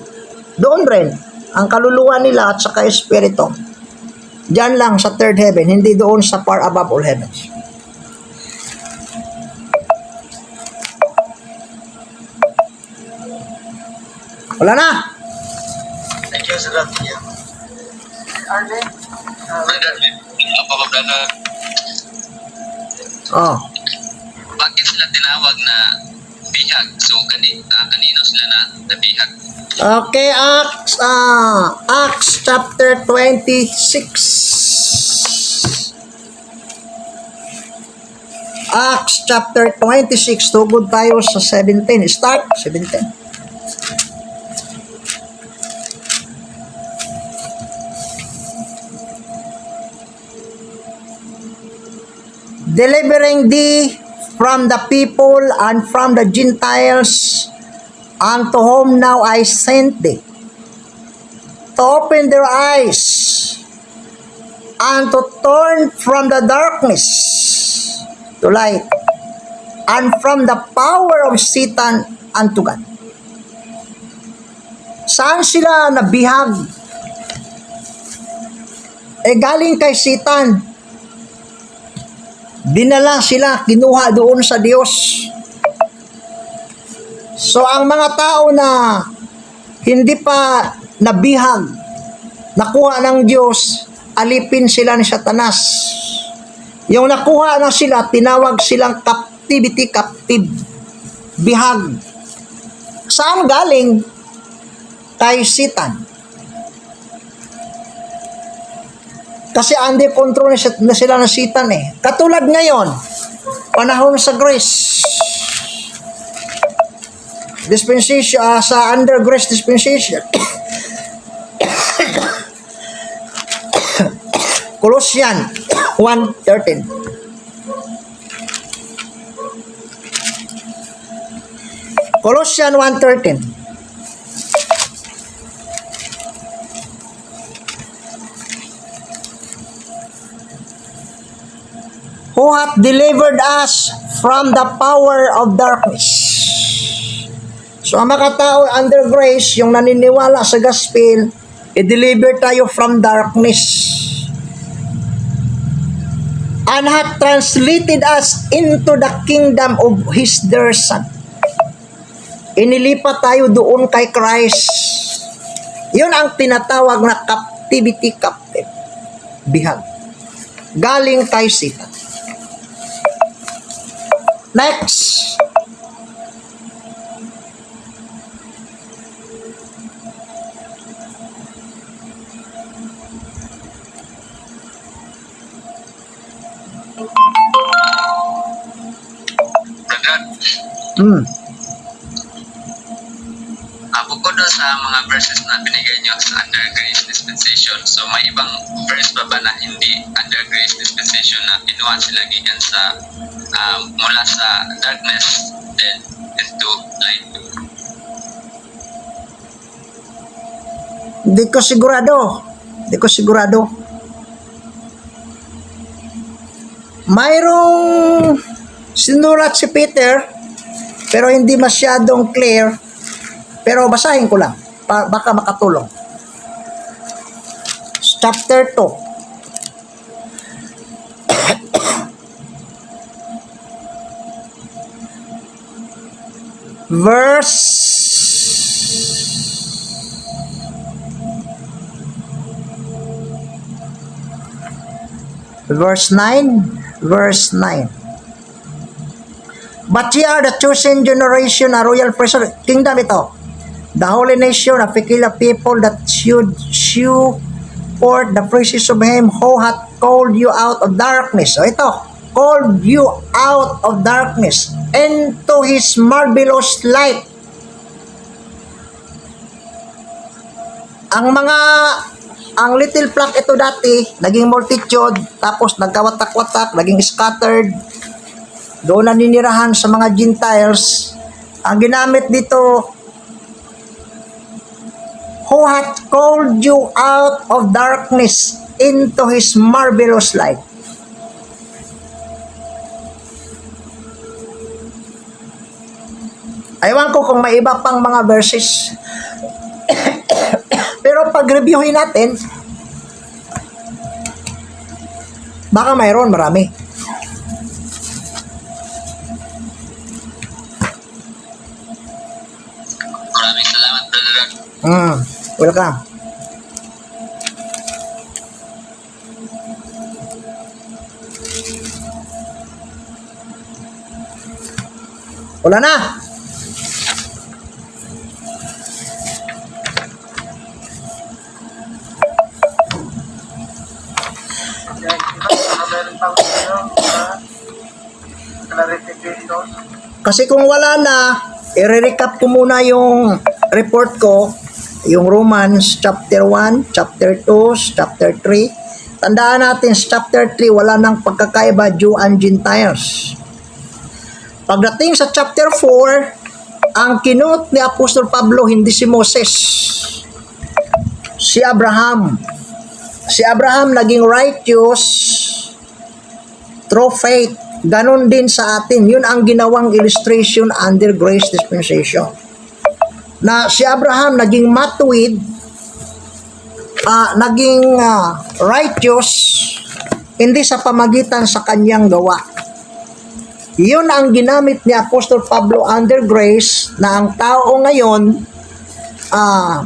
doon rin ang kaluluwa nila at saka espiritu. Diyan lang sa third heaven, hindi doon sa far above all heavens. Wala na. Thank you, Sir Rafi. Arlen, Apa ba, brother? Oh. Bakit sila tinawag na bihag? So, kanino sila na nabihag? Okay, Acts chapter 26. Acts chapter 26, tugod tayo sa 17. Start, 17. Delivering thee from the people and from the Gentiles, unto whom now I sent thee, to open their eyes, and to turn from the darkness to light, and from the power of Satan unto God. Saan sila nabihag? Galing kay Satan. Dinala sila, kinuha doon sa Diyos. So ang mga tao na hindi pa nabihag, nakuha ng Diyos, alipin sila ni Satanas. Yung nakuha na sila, tinawag silang captivity captive, bihag. Saan galing? Kay Satan. Kasi under control na sila ng Satan eh. Katulad ngayon, panahon sa grace. Dispensation, sa under grace dispensation. Colossians 1:13. Colossians 1:13. Who hath delivered us from the power of darkness. So ang mga tao under grace, yung naniniwala sa gospel, i-deliver tayo from darkness. And hath translated us into the kingdom of His dear Son. Inilipat tayo doon kay Christ. Yun ang tinatawag na captivity captive. Bihag. Galing kay Satan. Next. Bukod doon sa mga verses na binigay nyo sa under grace dispensation, so may ibang verse pa ba na hindi under grace dispensation na kinuha sila gikan sa mula sa darkness then into light? Di ko sigurado. Mayroong sinulat si Peter, pero hindi masyadong clear. Pero basahin ko lang, baka makatulong. Chapter 2. Verse verse 9, verse 9. But ye are the chosen generation, a royal priesthood, kingdom ito, the holy nation, a peculiar people, that should shew forth the praises of him who hath called you out of darkness. So ito, called you out of darkness into his marvelous light. Ang little flock ito dati, naging multitude, tapos nagkawatak-watak, naging scattered, doon na ninirahan sa mga Gentiles. Ang ginamit dito, who hath called you out of darkness into his marvelous light. Aywan ko kung may iba pang mga verses. Pero pag-reviewin natin, baka mayroon marami. Maraming salamat, Brother Ron. Welcome. Wala na. Yan, meron pang clarification. Kasi kung wala na, i-recap ko muna yung report ko, yung Romans chapter 1, chapter 2, chapter 3. Tandaan natin, sa chapter 3, wala nang pagkakaiba, Jew and Gentiles. Pagdating sa chapter 4, ang kinut ni Apostol Pablo, hindi si Moses, si Abraham. Si Abraham naging righteous through faith. Ganon din sa atin. Yun ang ginawang illustration under grace dispensation. Na si Abraham naging matuwid, naging righteous, hindi sa pamagitan sa kanyang gawa. Yun ang ginamit ni Apostol Pablo under grace, na ang tao ngayon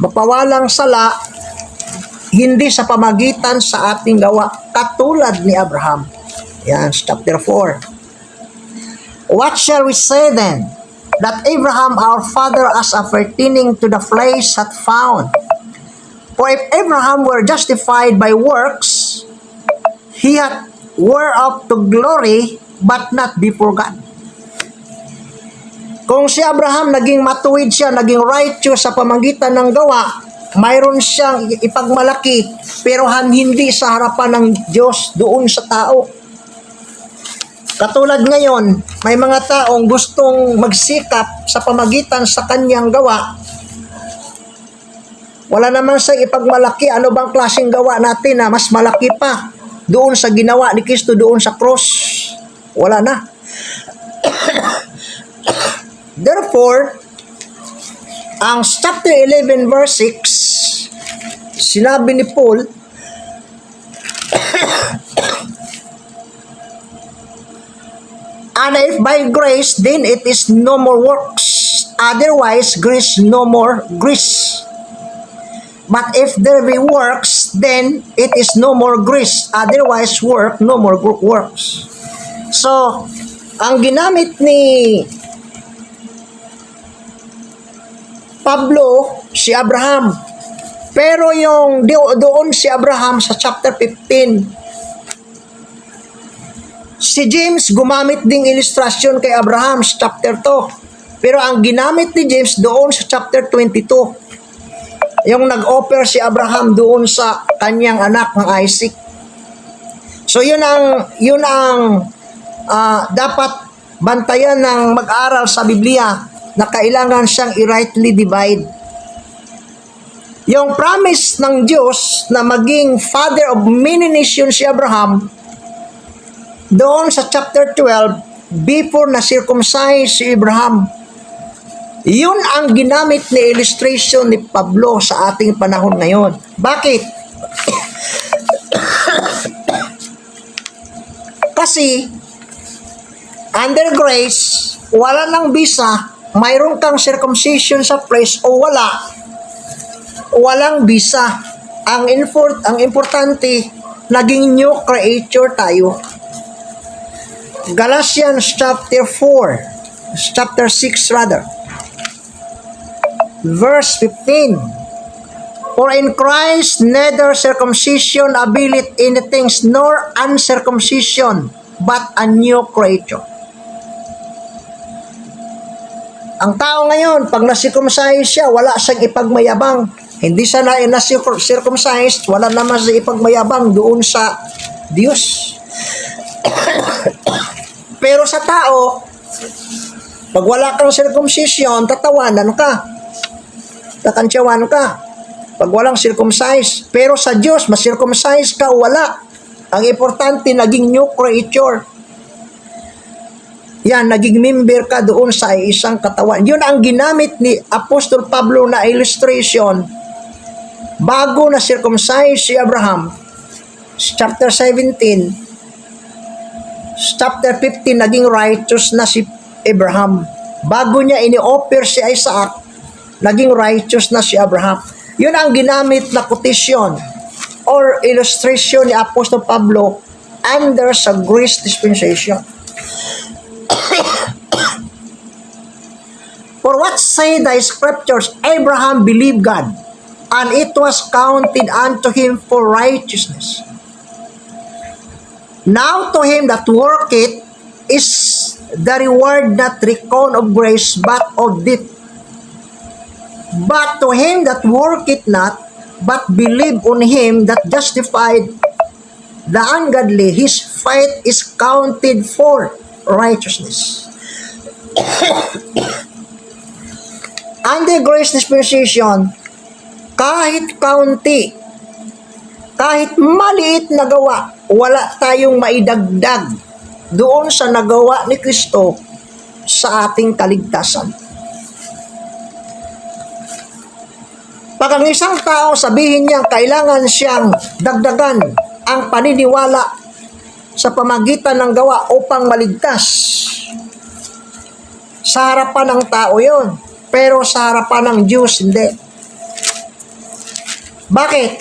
mapawalang sala, hindi sa pamagitan sa ating gawa, katulad ni Abraham. Yan, chapter 4. What shall we say then? That Abraham our father as appertaining to the flesh hath found. For if Abraham were justified by works, he hath whereof to glory, but not before God. Kung si Abraham naging matuwid siya, naging righteous sa pamagitan ng gawa, mayroon siyang ipagmalaki, pero hindi sa harapan ng Diyos doon sa tao. Katulad ngayon, may mga taong gustong magsikap sa pamagitan sa kanyang gawa. Wala naman sa ipagmalaki. Ano bang klaseng gawa natin na mas malaki pa doon sa ginawa ni Kristo doon sa cross? Wala na. Therefore, ang chapter 11 verse 6, sinabi ni Paul, and if by grace, then it is no more works. Otherwise, grace no more grace. But if there be works, then it is no more grace. Otherwise, work no more works. So, ang ginamit ni Pablo, si Abraham. Pero yung doon si Abraham sa chapter 15, si James gumamit ding ilustrasyon kay Abraham sa chapter 2. Pero ang ginamit ni James doon sa chapter 22, yung nag-offer si Abraham doon sa kanyang anak ng Isaac. So yun ang dapat bantayan ng mag-aral sa Biblia, na kailangan siyang i-rightly divide. Yung promise ng Diyos na maging father of many nations si Abraham, doon sa chapter 12, before na circumcise si Abraham, yun ang ginamit ni illustration ni Pablo sa ating panahon ngayon. Bakit? Kasi, under grace, wala nang bisa, mayroon kang circumcision sa flesh o walang bisa. Ang importante, naging new creature tayo. Galatians chapter 6 rather. Verse 15. For in Christ neither circumcision availeth anything nor uncircumcision, but a new creature. Ang tao ngayon, pag na-circumcise siya, wala siyang ipagmayabang. Hindi siya na-circumcised, wala naman siya ipagmayabang doon sa Diyos. Pero sa tao, pag wala kang circumcision, tatawanan ka. Takantyawan ka. Pag walang circumcise. Pero sa Diyos, ma-circumcise ka o wala. Ang importante, naging new creature. Yan, naging member ka doon sa isang katawan. Yun ang ginamit ni Apostol Pablo na illustration bago na circumcise si Abraham. Chapter 17, chapter 15, naging righteous na si Abraham. Bago niya ini-offer si Isaac, naging righteous na si Abraham. Yun ang ginamit na quotation or illustration ni Apostol Pablo under sa grace dispensation. For what say the scriptures? Abraham believed God, and it was counted unto him for righteousness. Now to him that worketh is the reward not reckoned of grace, but of debt. But to him that worketh not, but believe on him that justified the ungodly, his faith is counted for righteousness. Under grace dispensation, kahit kaunti, kahit maliit na gawa, wala tayong maidagdag doon sa nagawa ni Kristo sa ating kaligtasan. Pag ang isang tao sabihin niya kailangan siyang dagdagan ang paniniwala sa pamagitan ng gawa upang maligtas, sa harapan ng tao yon, pero sa harapan ng Diyos hindi. Bakit?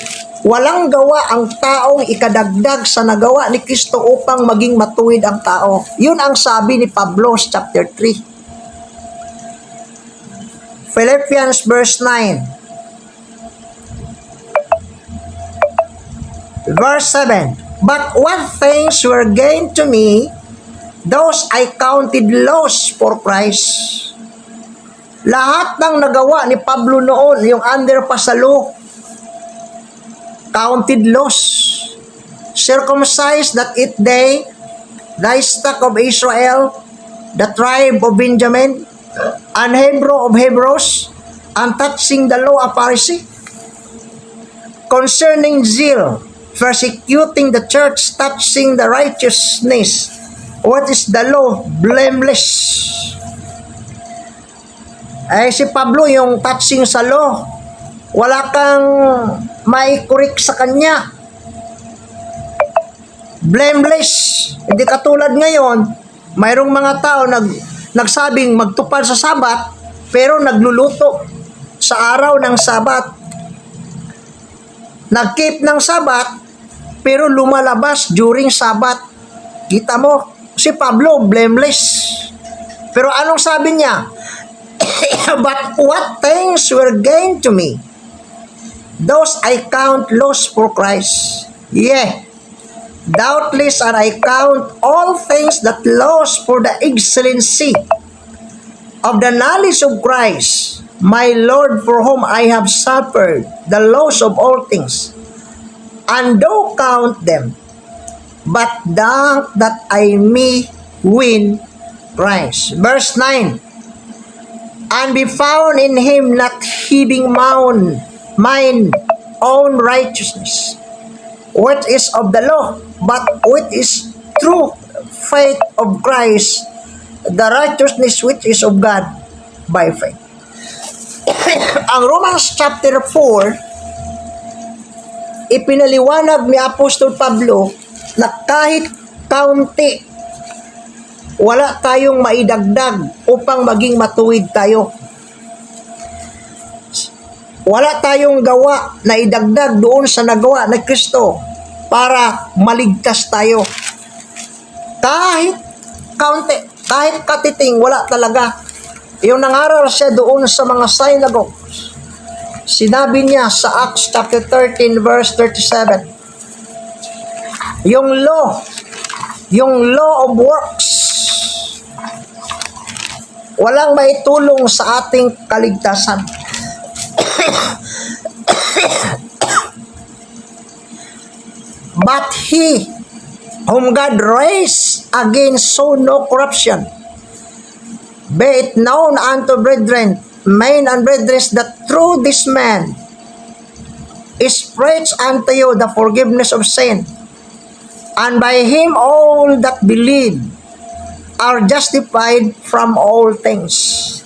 Walang gawa ang taong ikadagdag sa nagawa ni Kristo upang maging matuwid ang tao. Yun ang sabi ni Pablo chapter 3. Philippians verse 9. Verse 7. But what things were gained to me, those I counted loss for Christ. Lahat ng nagawa ni Pablo noon, yung under pa sa law, counted loss. Circumcised that it day, the stock of Israel, the tribe of Benjamin, and Hebrew of Hebrews, and touching the law a Pharisee. Concerning zeal, persecuting the church, touching the righteousness, what is the law? Blameless. Eh si Pablo yung touching sa law, wala kang mai-correct sa kanya. Blameless. Hindi katulad ngayon, mayroong mga tao nagsabing magtupad sa Sabat, pero nagluluto sa araw ng Sabat. Nag-keep ng Sabat, pero lumalabas during Sabat. Kita mo, si Pablo, blameless. Pero anong sabi niya? But what things were gained to me, those I count loss for Christ. Yea, doubtless and I count all things that loss for the excellency of the knowledge of Christ, my Lord, for whom I have suffered the loss of all things, and do count them, but that I may win Christ. Verse 9. And be found in him, not having mine own righteousness, which is of the law, but which is true faith of Christ, the righteousness which is of God by faith. Ang Romans chapter 4, ipinaliwanag ni Apostol Pablo na kahit kaunti, wala tayong maidagdag upang maging matuwid tayo. Wala tayong gawa na idagdag doon sa nagawa ni Kristo para maligtas tayo. Kahit kaunti, kahit katiting, wala talaga. Yung nangaral siya doon sa mga synagogues, sinabi niya sa Acts chapter 13 verse 37, yung law of works, walang maitulong sa ating kaligtasan. But he whom God raised again saw no corruption. Be it known unto brethren, men and brethren, that through this man is preached unto you the forgiveness of sin, and by him all that believe are justified from all things.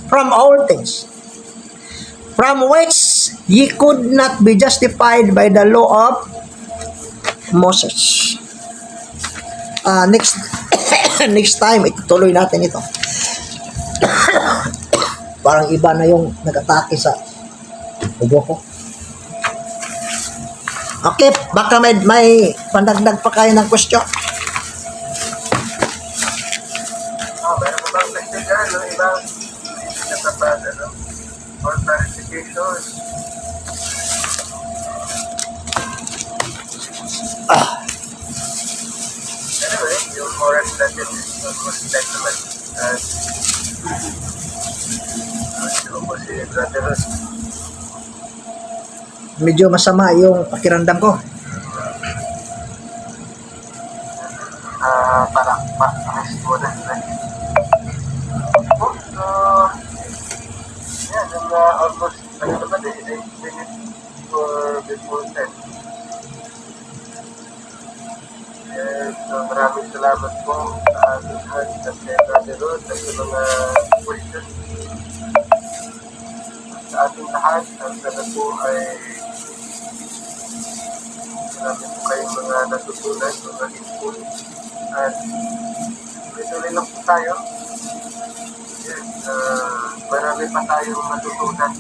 From all things, from which ye could not be justified by the law of Moses. Next time, itutuloy natin ito. Parang iba na yung nag-atake sa ubo ko. Okay, baka may pandagdag pa kayo ng question. Meron ko bang question dyan, no? Ibang natapat, ano? Or clarification. Anyway, yung oras natin is almost time naman. At yung po si Brother Ross. Medyo masama yung pakiramdam ko. Parang ma-rest muna. So, yan, almost, ano naman eh, 8 minutes before 10. And so, maraming salamat po sa ating lahat at kay Brother Rod at sa mga questions sa ating lahat. Ang sana po ay marami po kayong mga natutunan, mga input. At ituloy lang po tayo. Yes, marami pa tayong matutunan.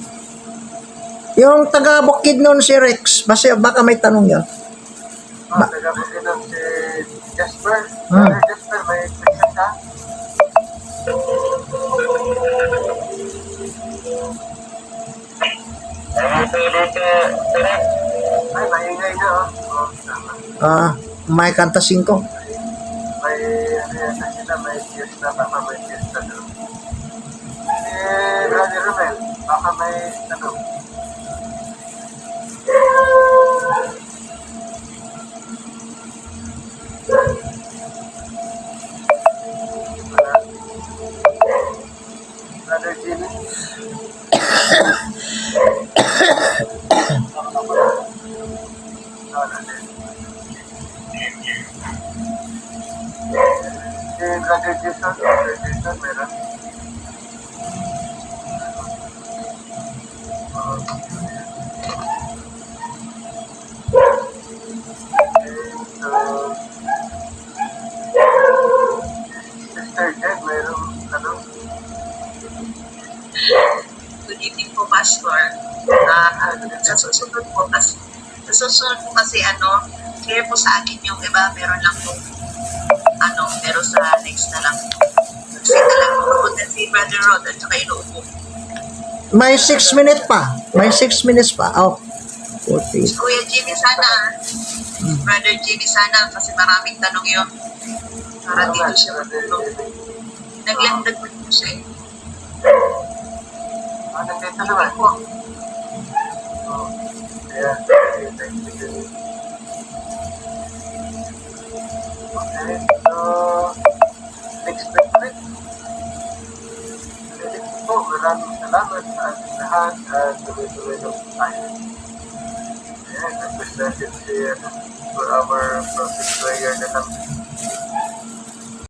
Yung taga Bukidnon si Rex, baka may tanong yan. Taga-bukid lang si Jasper. Jasper, may question ka? Ay, maingay na, oh. Tama. May kanta 5. May, ano yan, sa sila, may fiesta, baka may fiesta doon. Si Brother Romel, baka may, ano, Brother Jimmy. Brother Jason, meron. Sister Jen, meron, ano? Good evening po, Pastor. Sa susunod po kasi clear po sa akin yung iba, meron lang po, pero sa next na lang. Kasi talagang mabukod na si Brother Rod at saka inuupo. May 6 minutes pa. May 6 minutes pa. Oh. 40. Kuya Jimmy, sana, Brother Jimmy, sana, kasi maraming tanong yun. Para dito siya matulog. Naglagdag po siya eh. Nandito naman. Po. Yeah, thank you. Okay, so, next week ulit. Ulit po, maraming salamat sa ating lahat at tuloy-tuloy lang po tayo. Ayan, nag-presented si for our prophet prayer na lang.